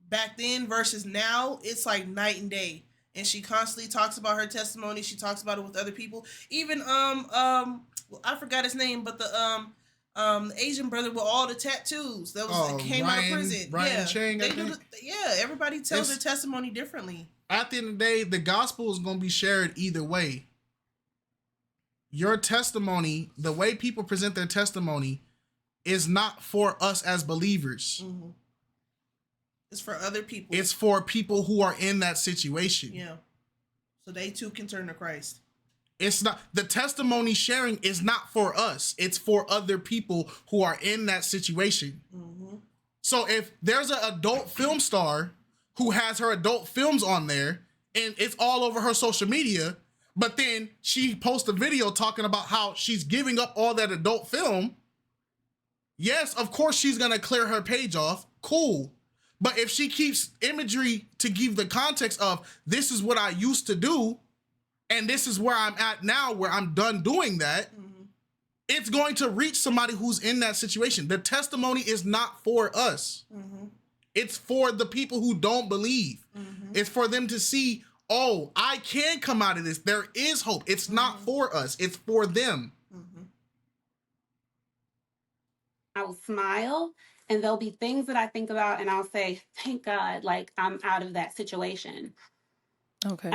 back then versus now, it's like night and day. And she constantly talks about her testimony. She talks about it with other people. Even I forgot his name, but the Asian brother with all the tattoos that came out of prison. Ryan Chang, everybody tells their testimony differently. At the end of the day, the gospel is going to be shared either way. Your testimony, the way people present their testimony, is not for us as believers. Mm-hmm. It's for other people. It's for people who are in that situation. Yeah. So they too can turn to Christ. It's not, the testimony sharing is not for us. It's for other people who are in that situation. Mm-hmm. So if there's an adult film star who has her adult films on there and it's all over her social media, but then she posts a video talking about how she's giving up all that adult film, yes, of course she's going to clear her page off. Cool. But if she keeps imagery to give the context of this is what I used to do, and this is where I'm at now, where I'm done doing that, mm-hmm. It's going to reach somebody who's in that situation. The testimony is not for us. Mm-hmm. It's for the people who don't believe. Mm-hmm. It's for them to see, oh, I can come out of this. There is hope. It's mm-hmm. not for us. It's for them. Mm-hmm. I will smile, and there'll be things that I think about, and I'll say, thank God, like I'm out of that situation. Okay.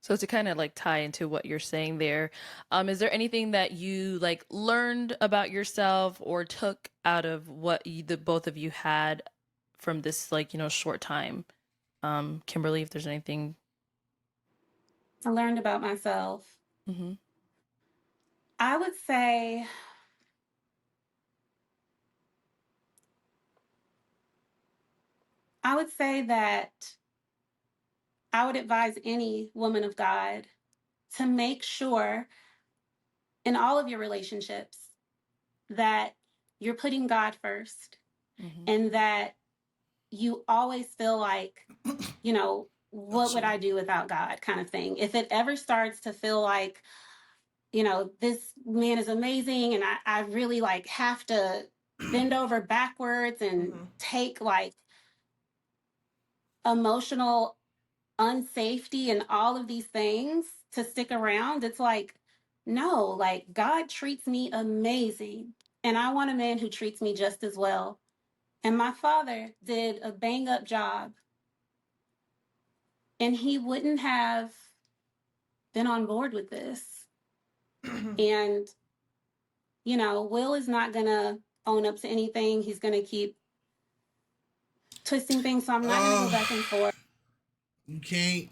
So to kind of like tie into what you're saying there, is there anything that you like learned about yourself or took out of what the both of you had from this like, you know, short time? Kimberly, if there's anything. I learned about myself. Mm-hmm. I would say that I would advise any woman of God to make sure in all of your relationships that you're putting God first, and that you always feel like, you know, what would I do without God kind of thing. If it ever starts to feel like, you know, this man is amazing and I really like have to bend over backwards and take like emotional unsafety and all of these things to stick around, it's like, no, like God treats me amazing. And I want a man who treats me just as well. And my father did a bang up job. And he wouldn't have been on board with this. And, you know, Will is not going to own up to anything. He's going to keep twisting things. So I'm not going to go back and forth. You can't.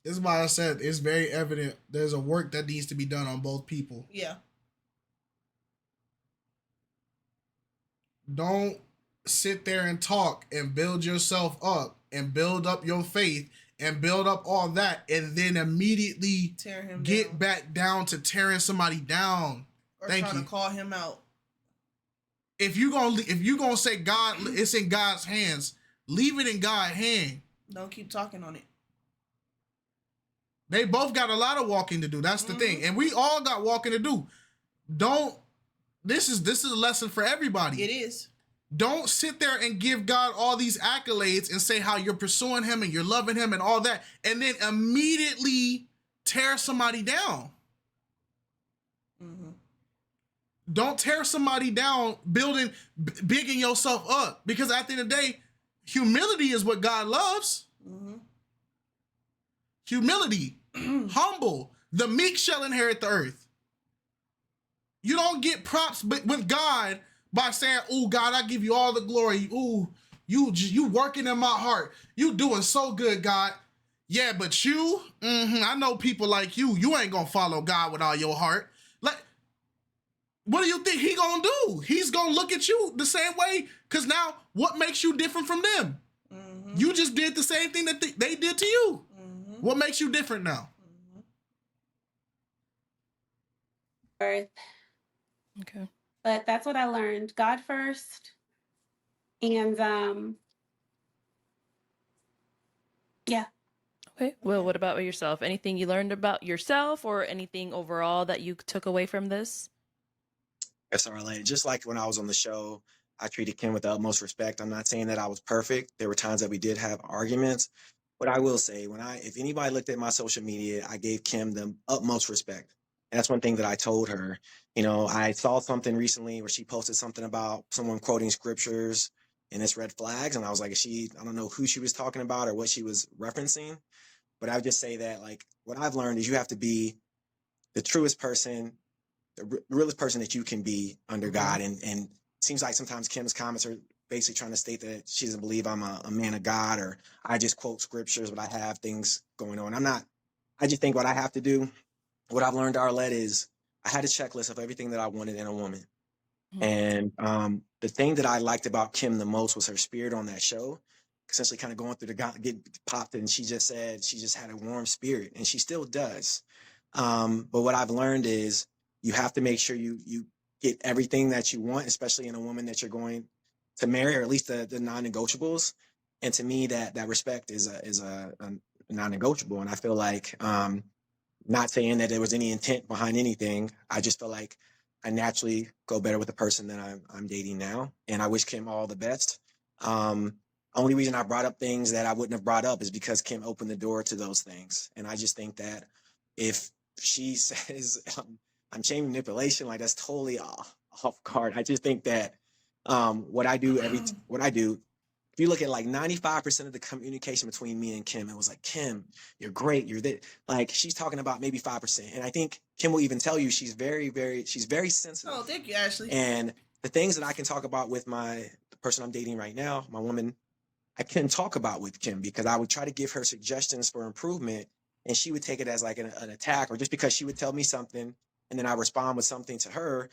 This is why I said it's very evident there's a work that needs to be done on both people. Yeah. Don't sit there and talk and build yourself up and build up your faith and build up all that and then immediately get back down to tearing somebody down. Or trying to call him out. If you gonna say God, it's in God's hands. Leave it in God's hand. Don't keep talking on it. They both got a lot of walking to do. That's the thing, and we all got walking to do. This is a lesson for everybody. It is. Don't sit there and give God all these accolades and say how you're pursuing him and you're loving him and all that, and then immediately tear somebody down. Don't tear somebody down bigging yourself up, because at the end of the day, humility is what God loves. Humility, humble. The meek shall inherit the earth. You don't get props with God by saying, "Oh God, I give you all the glory. Ooh, you working in my heart. You doing so good, God." Yeah, but you, I know people like you. You ain't gonna follow God with all your heart. Like, what do you think he gonna do? He's gonna look at you the same way. Cause now, what makes you different from them? You just did the same thing that they did to you. What makes you different now? Okay. But that's what I learned. God first. And yeah. Okay. Well, what about yourself? Anything you learned about yourself or anything overall that you took away from this? Yes, Arlette. Just like when I was on the show, I treated Kim with the utmost respect. I'm not saying that I was perfect. There were times that we did have arguments. But I will say, if anybody looked at my social media, I gave Kim the utmost respect. And that's one thing that I told her. You know, I saw something recently where she posted something about someone quoting scriptures and it's red flags. And I was like, I don't know who she was talking about or what she was referencing. But I would just say that, like, what I've learned is you have to be the truest person, the realest person that you can be under God. And it seems like sometimes Kim's comments are basically trying to state that she doesn't believe I'm a man of God, or I just quote scriptures, but I have things going on. I just think what I have to do, what I've learned, Arlette, is I had a checklist of everything that I wanted in a woman. And the thing that I liked about Kim the most was her spirit on that show, essentially kind of going through get popped, and she just said she just had a warm spirit, and she still does. But what I've learned is you have to make sure you get everything that you want, especially in a woman that you're going to marry, or at least the non-negotiables. And to me, that respect is a non-negotiable. And I feel like, not saying that there was any intent behind anything, I just feel like I naturally go better with the person that I'm dating now. And I wish Kim all the best. Only reason I brought up things that I wouldn't have brought up is because Kim opened the door to those things. And I just think that if she says I'm chain manipulation, like, that's totally off guard. I just think that what I do, if you look at like 95% of the communication between me and Kim, it was like, Kim, you're great. You're that. Like, she's talking about maybe 5%. And I think Kim will even tell you she's very sensitive. Oh, thank you, Ashley. And the things that I can talk about with the person I'm dating right now, my woman, I couldn't talk about with Kim, because I would try to give her suggestions for improvement. and she would take it as like an attack, or just because she would tell me something and then I respond with something to her,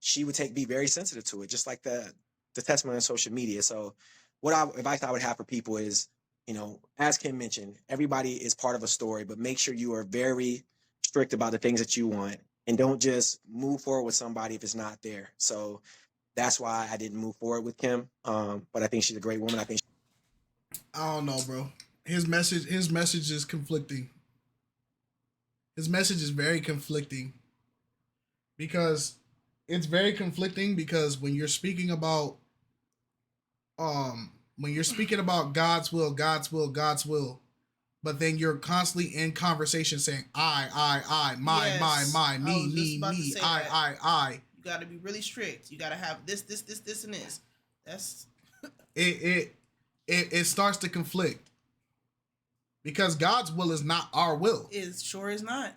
she would be very sensitive to it, just like the testimony on social media. So advice I would have for people is, as Kim mentioned, everybody is part of a story, but make sure you are very strict about the things that you want, and don't just move forward with somebody if it's not there. So that's why I didn't move forward with Kim. But I think she's a great woman. I don't know, bro. His message is conflicting. His message is very conflicting, because it's very conflicting because when you're speaking about God's will, but then you're constantly in conversation saying I, my, me, I. You got to be really strict. You got to have this, and this. That's it starts to conflict, because God's will is not our will. It sure is not.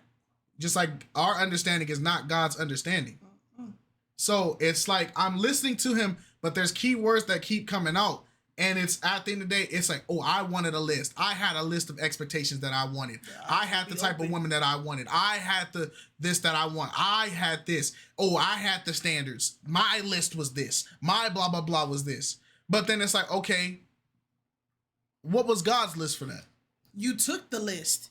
Just like our understanding is not God's understanding. Mm-hmm. So it's like I'm listening to him, but there's key words that keep coming out. And it's at the end of the day, it's like, oh, I wanted a list. I had a list of expectations that I wanted. Yeah, I had the type of woman that I wanted. I had this that I want. I had this. Oh, I had the standards. My list was this. My blah, blah, blah was this. But then it's like, okay, what was God's list for that? You took the list.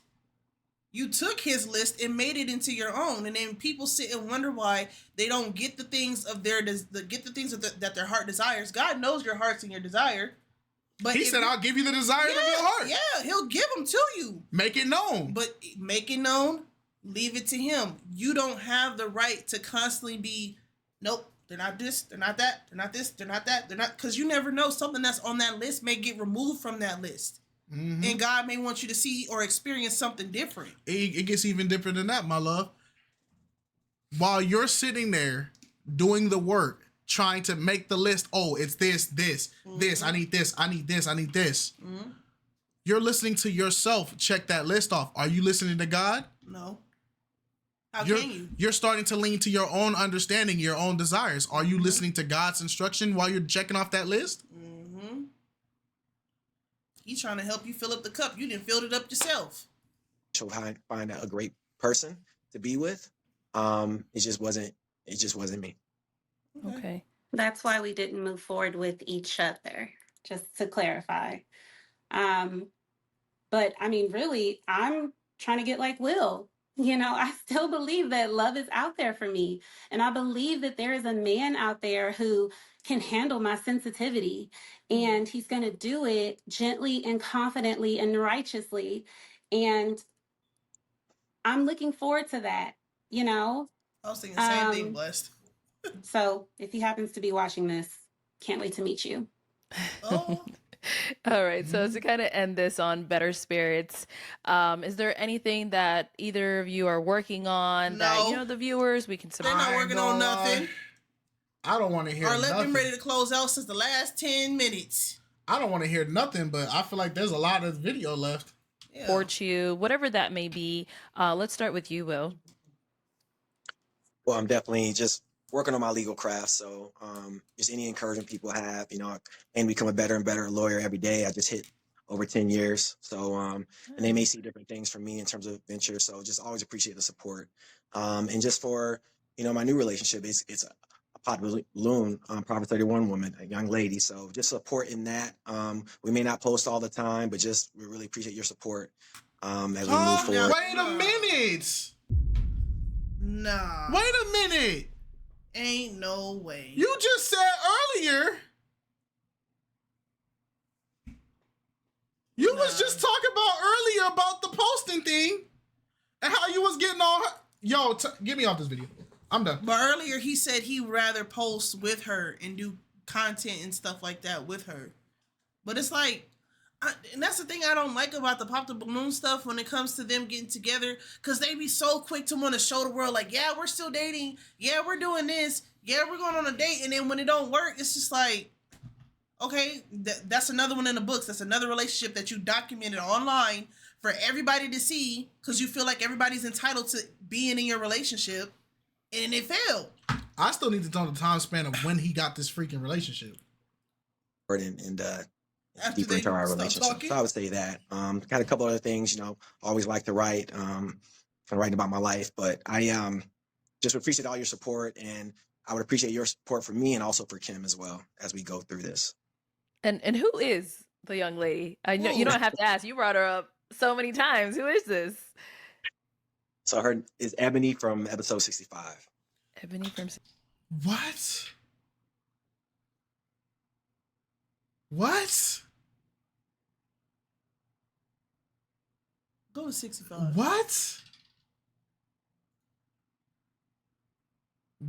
You took his list and made it into your own, and then people sit and wonder why they don't get the things of that their heart desires. God knows your hearts and your desire, but he said, "I'll give you the desires of your heart." Yeah, he'll give them to you. Make it known, but make it known. Leave it to him. You don't have the right to constantly be, nope, they're not this, they're not that, they're not this, they're not that, they're not, because you never know, something that's on that list may get removed from that list. Mm-hmm. And God may want you to see or experience something different. It gets even different than that, my love. While you're sitting there doing the work, trying to make the list, oh, it's this, mm-hmm. this, I need this, I need this, I need this. Mm-hmm. You're listening to yourself check that list off. Are you listening to God? No. How can you? You're starting to lean to your own understanding, your own desires. Are you mm-hmm. listening to God's instruction while you're checking off that list? Mm-hmm. He's trying to help you fill up the cup. You didn't fill it up yourself. So find a great person to be with. It just wasn't me. Okay. That's why we didn't move forward with each other, just to clarify. But I mean, really, I'm trying to get like Will. I still believe that love is out there for me. And I believe that there is a man out there who can handle my sensitivity, and he's going to do it gently and confidently and righteously. And I'm looking forward to that, I was thinking the same thing, Blessed. So if he happens to be watching this, can't wait to meet you. Oh. All right. So to kind of end this on better spirits, is there anything that either of you are working on that, the viewers, we can support? They're not working on nothing. I don't want to hear Arlette nothing. been ready to close out since the last 10 minutes. I don't want to hear nothing, but I feel like there's a lot of video left. Yeah. Support you, whatever that may be. Let's start with you, Will. Well, I'm definitely just working on my legal craft. So just any encouragement people have, and become a better and better lawyer every day. I just hit over 10 years. So, and they may see different things from me in terms of venture. So just always appreciate the support. And just for, my new relationship, it's a pot balloon, Proverb 31 woman, a young lady. So just support in that. We may not post all the time, but we really appreciate your support as we move forward. Wait a minute. Nah. Wait a minute. Ain't no way. You just said earlier. You was just talking about earlier about the posting thing and how you was getting all her. Yo, get me off this video. I'm done. But earlier he said he'd rather post with her and do content and stuff like that with her. But it's like, and that's the thing I don't like about the pop the balloon stuff when it comes to them getting together, because they be so quick to want to show the world like, yeah, we're still dating, yeah, we're doing this, yeah, we're going on a date, and then when it don't work, it's just like, okay, that's another one in the books. That's another relationship that you documented online for everybody to see, because you feel like everybody's entitled to being in your relationship, and it failed. I still need to know the time span of when he got this freaking relationship. And After deeper they into our stop relationship. talking? So I would say that. Got a couple other things, always like to write, writing about my life, but I just appreciate all your support, and I would appreciate your support for me and also for Kim as well as we go through this. And who is the young lady? I know you don't have to ask. You brought her up so many times. Who is this? So her is Ebony from episode 65. Ebony from. What? What? Go to 65. What?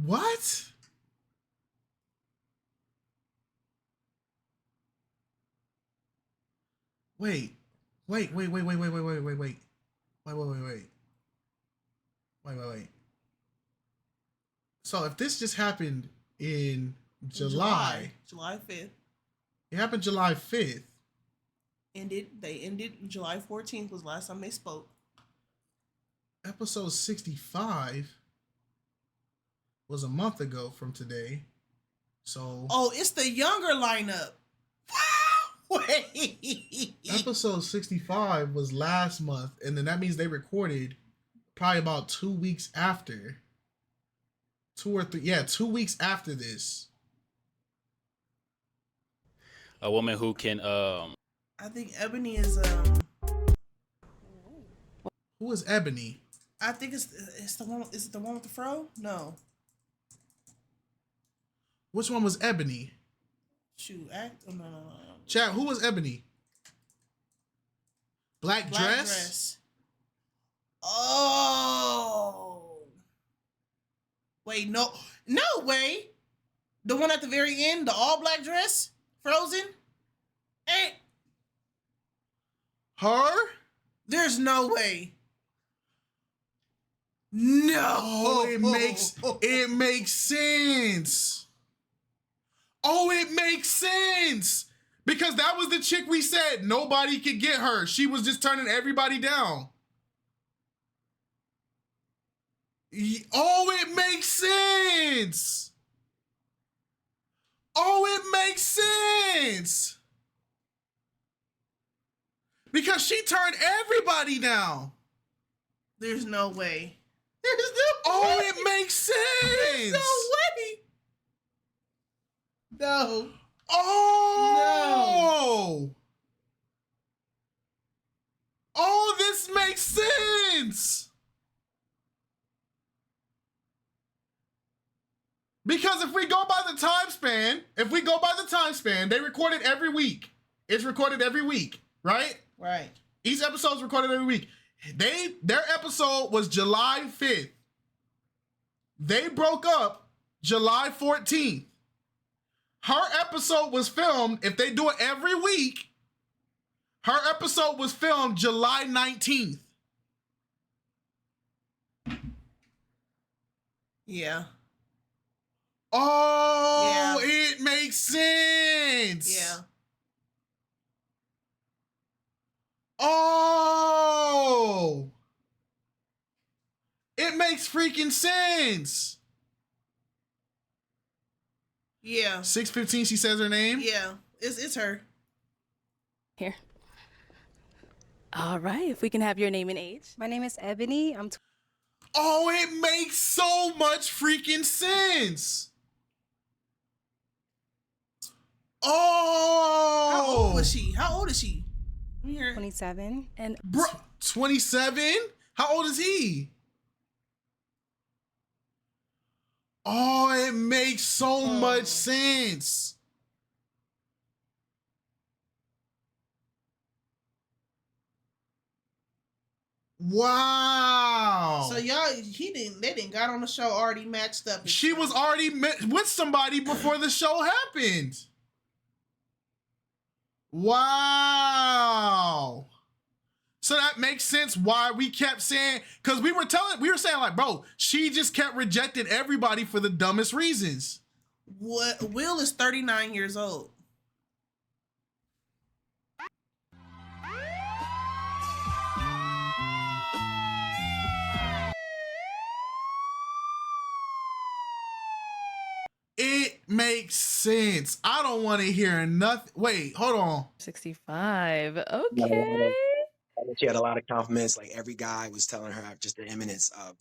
What? Wait. Wait. So if this just happened in July 5th. It happened July 5th. They ended July 14th was last time they spoke. Episode 65 was a month ago from today. So oh, it's the younger lineup. Wait. Episode 65 was last month, and then that means they recorded probably about 2 weeks after. 2 or 3, yeah, 2 weeks after this. A woman who can I think Ebony is Who is Ebony? I think it's the one. Is it the one with the fro? No. Which one was Ebony? Shoot, act. Oh, no. Chat, who was Ebony? Black dress? Oh. Wait, no way. The one at the very end, the all black dress, Frozen. Ain't her? There's no way. No. Oh, it makes sense. Oh, it makes sense. Because that was the chick we said nobody could get her. She was just turning everybody down. Oh, it makes sense. Oh, it makes sense. Because she turned everybody down. There's no way. Oh, it makes sense. There's no way. No. Oh. No. Oh, this makes sense. Because if we go by the time span, they record it every week. It's recorded every week, right? Right. Each episode's recorded every week. Their episode was July 5th. They broke up July 14th. Her episode was filmed, if they do it every week, her episode was filmed July 19th. Yeah. Oh, yeah. It makes sense. Yeah. Oh, it makes freaking sense. Yeah. 6:15, she says her name. Yeah, it's her. Here. All right, if we can have your name and age. My name is Ebony. Oh, it makes so much freaking sense. Oh. How old was she? How old is she? 27. And 27? How old is he? Oh, it makes so much sense. Wow. So they didn't got on the show already matched up. She was already with somebody before the show happened. Wow. So that makes sense why we kept saying, because we were saying like, bro, she just kept rejecting everybody for the dumbest reasons. What? Will is 39 years old. It makes sense. I don't want to hear nothing. Wait, hold on. 65. She had a lot Okay. she had a lot of compliments. Like every guy was telling her just the eminence of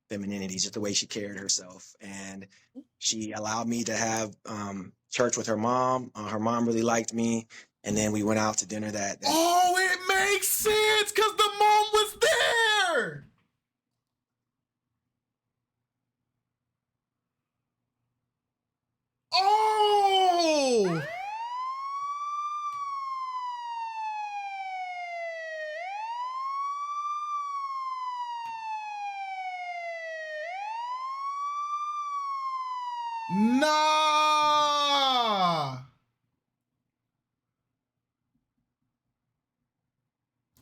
femininity, just the way she carried herself. And she allowed me to have church with her mom. Her mom really liked me. And then we went out to dinner that Oh, it makes sense because the mom was there. Oh. Nah.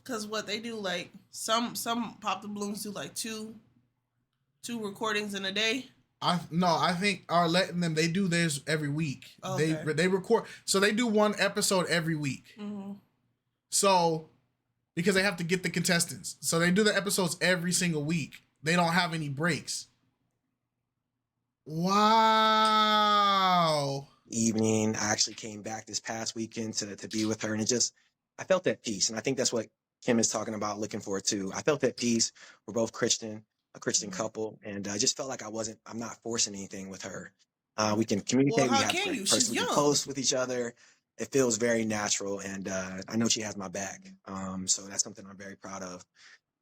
Cause what they do, like some Pop the Balloons do like two recordings in a day. I think Arlette and them, they do theirs every week. Okay. They record, so they do one episode every week. Mm-hmm. So because they have to get the contestants, so they do the episodes every single week. They don't have any breaks. Wow. evening. I actually came back this past weekend to be with her, and I felt that peace. And I think that's what Kim is talking about, looking for too. I felt that peace. We're both Christian, a Christian couple, and I just felt like I'm not forcing anything with her. We can communicate. Well, we how have can you? She's personally young. close with each other. It feels very natural, and I know she has my back. So that's something I'm very proud of.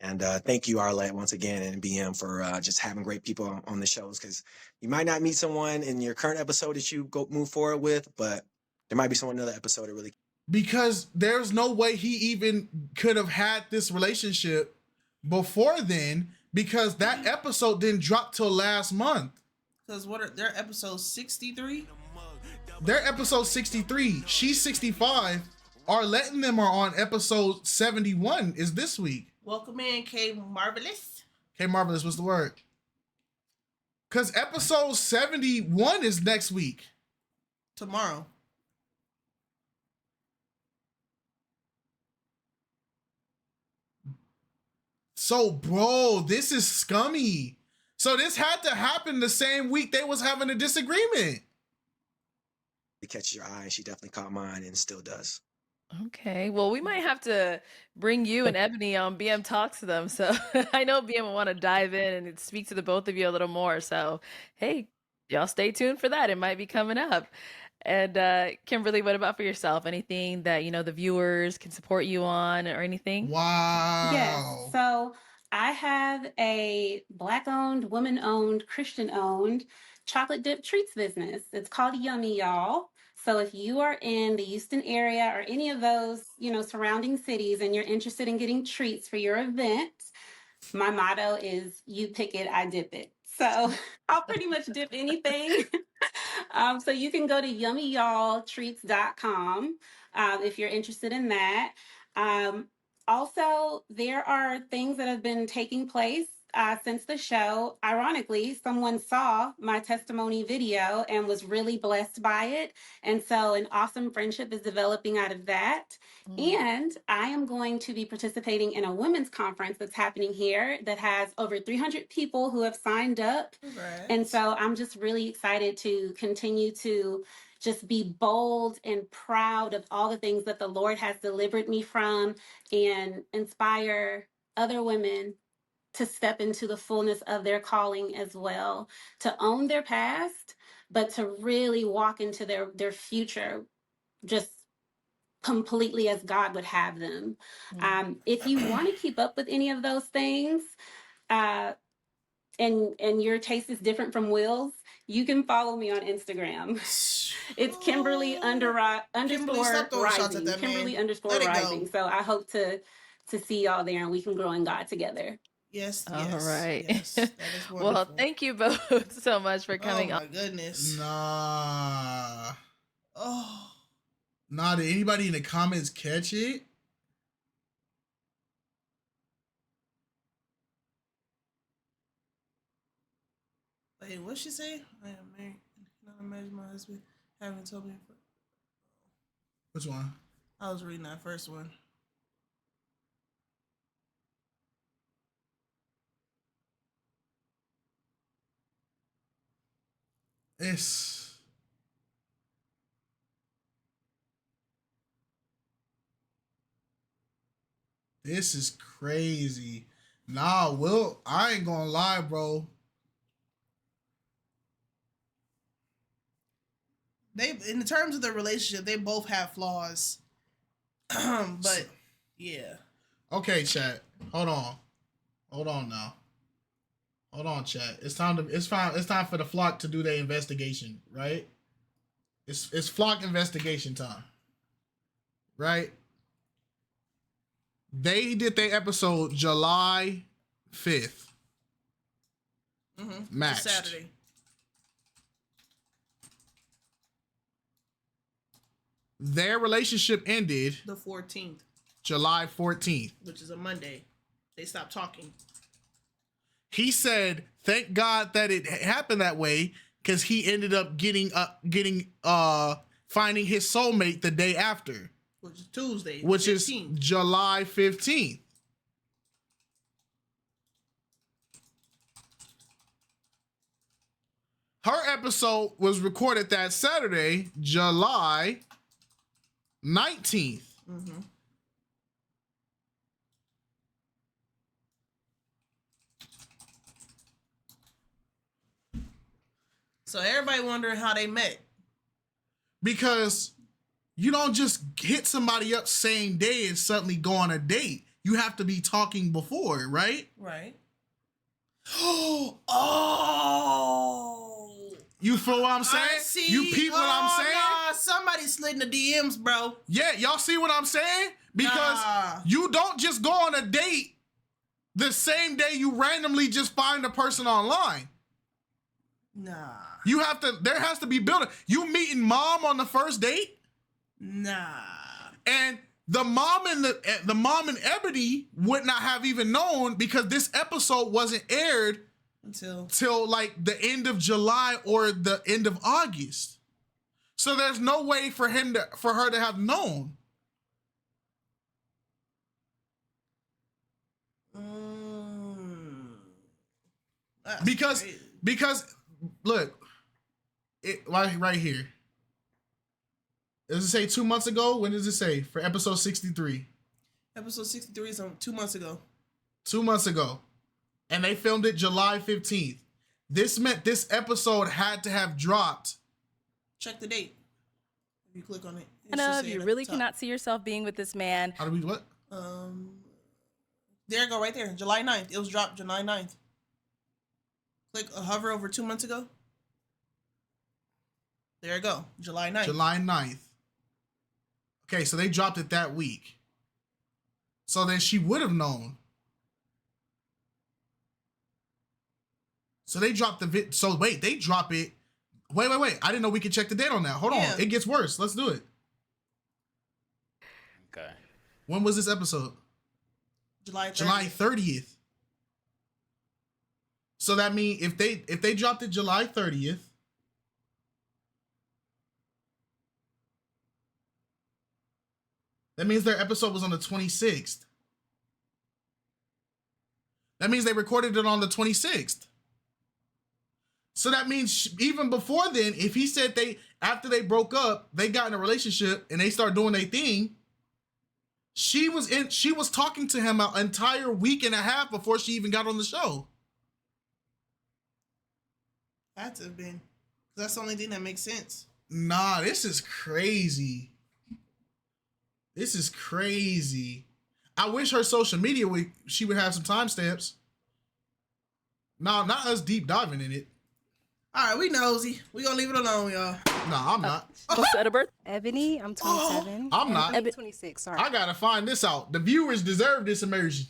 And thank you, Arlette, once again, and BM for just having great people on the shows, because you might not meet someone in your current episode that you go move forward with, but there might be someone in another episode that really. Because there's no way he even could have had this relationship before then, because that episode didn't drop till last month. Because what are their episodes 63? They're episode 63. She's 65. Arlette and them are on episode 71 is this week. Welcome in, K Marvelous. K Marvelous, what's the word? Because episode 71 is next week. Tomorrow. So, bro, this is scummy. So this had to happen the same week they was having a disagreement. It catches your eye, and she definitely caught mine, and still does. Okay, well, we might have to bring you and Ebony on BM Talks to them. So I know BM will want to dive in and speak to the both of you a little more. So, hey, y'all stay tuned for that. It might be coming up. And Kimberly, what about for yourself? Anything that, the viewers can support you on or anything? Wow. Yes. So I have a Black-owned, woman-owned, Christian-owned chocolate dip treats business. It's called Yummy, y'all. So if you are in the Houston area or any of those, surrounding cities and you're interested in getting treats for your event, my motto is you pick it, I dip it. So I'll pretty much dip anything. So you can go to yummyyalltreats.com if you're interested in that. Also, there are things that have been taking place since the show. Ironically, someone saw my testimony video and was really blessed by it. And so an awesome friendship is developing out of that. And I am going to be participating in a women's conference that's happening here that has over 300 people who have signed up. Congrats. And so I'm just really excited to continue to just be bold and proud of all the things that the Lord has delivered me from and inspire other women to step into the fullness of their calling as well, to own their past, but to really walk into their future just completely as God would have them. If you want to keep up with any of those things, and your taste is different from Will's, you can follow me on Instagram. It's Kimberly underscore rising. Kimberly underscore rising. So I hope to see y'all there and we can grow in God together. Yes. All right. Yes, that is wonderful. Well, thank you both so much for coming on. Oh my goodness. Nah. Oh. Nah, did anybody in the comments catch it? Wait, what'd she say? I am married. Not imagine my husband having told me. Which one? I was reading that first one. It's This is crazy. Nah, Will, I ain't gonna lie, bro. They, in terms of the relationship, they both have flaws. But yeah. Okay, chat. Hold on now. Hold on, chat. It's time for the flock to do their investigation, right? It's flock investigation time. Right? They did their episode July 5th. Matched. Saturday. Their relationship ended The 14th, July 14th. which is a Monday. They stopped talking. He said, "Thank God that it happened that way, because he ended up finding his soulmate the day after, Which is Tuesday. which 15th. is July 15th." Her episode was recorded that Saturday, July 19th. So everybody wondering how they met. Because you don't just hit somebody up same day and suddenly go on a date. You have to be talking before, right? Right. You feel what I'm saying? I see. You peep what I'm saying? Nah, somebody slid in the DMs, bro. Yeah, y'all see what I'm saying? Because you don't just go on a date the same day you randomly just find a person online. Nah. You have to, there has to be building. You meeting mom on the first date? Nah. And the mom and Ebony would not have even known, because this episode wasn't aired till like the end of July or the end of August. So there's no way for her to have known. Because look, it right here. Does it say 2 months ago? When does it say for episode 63? Episode 63 is on 2 months ago. 2 months ago. And they filmed it July 15th. This meant this episode had to have dropped. Check the date. If you click on it. You really cannot see yourself being with this man. How do we what? There you go, right there. July 9th. It was dropped July 9th. Click hover over 2 months ago. There you go. July 9th. July 9th. Okay, so they dropped it that week. So then she would have known. So they dropped the vid. So wait, they drop it. Wait. I didn't know we could check the date on that. Hold on. It gets worse. Let's do it. Okay. When was this episode? July 30th. July 30th. So that means if they dropped it July 30th, that means their episode was on the 26th. That means they recorded it on the 26th. So that means even before then, if he said after they broke up, they got in a relationship and they started doing their thing, she was talking to him an entire week and a half before she even got on the show. Had to have been. That's the only thing that makes sense. Nah, this is crazy. This is crazy. I wish her social media she would have some timestamps. No, not us deep diving in it. All right, we nosy. We gonna leave it alone, y'all. Nah, I'm not. What's the birth? Ebony, I'm 27. I'm not. I'm 26, sorry. I gotta find this out. The viewers deserve this immersion.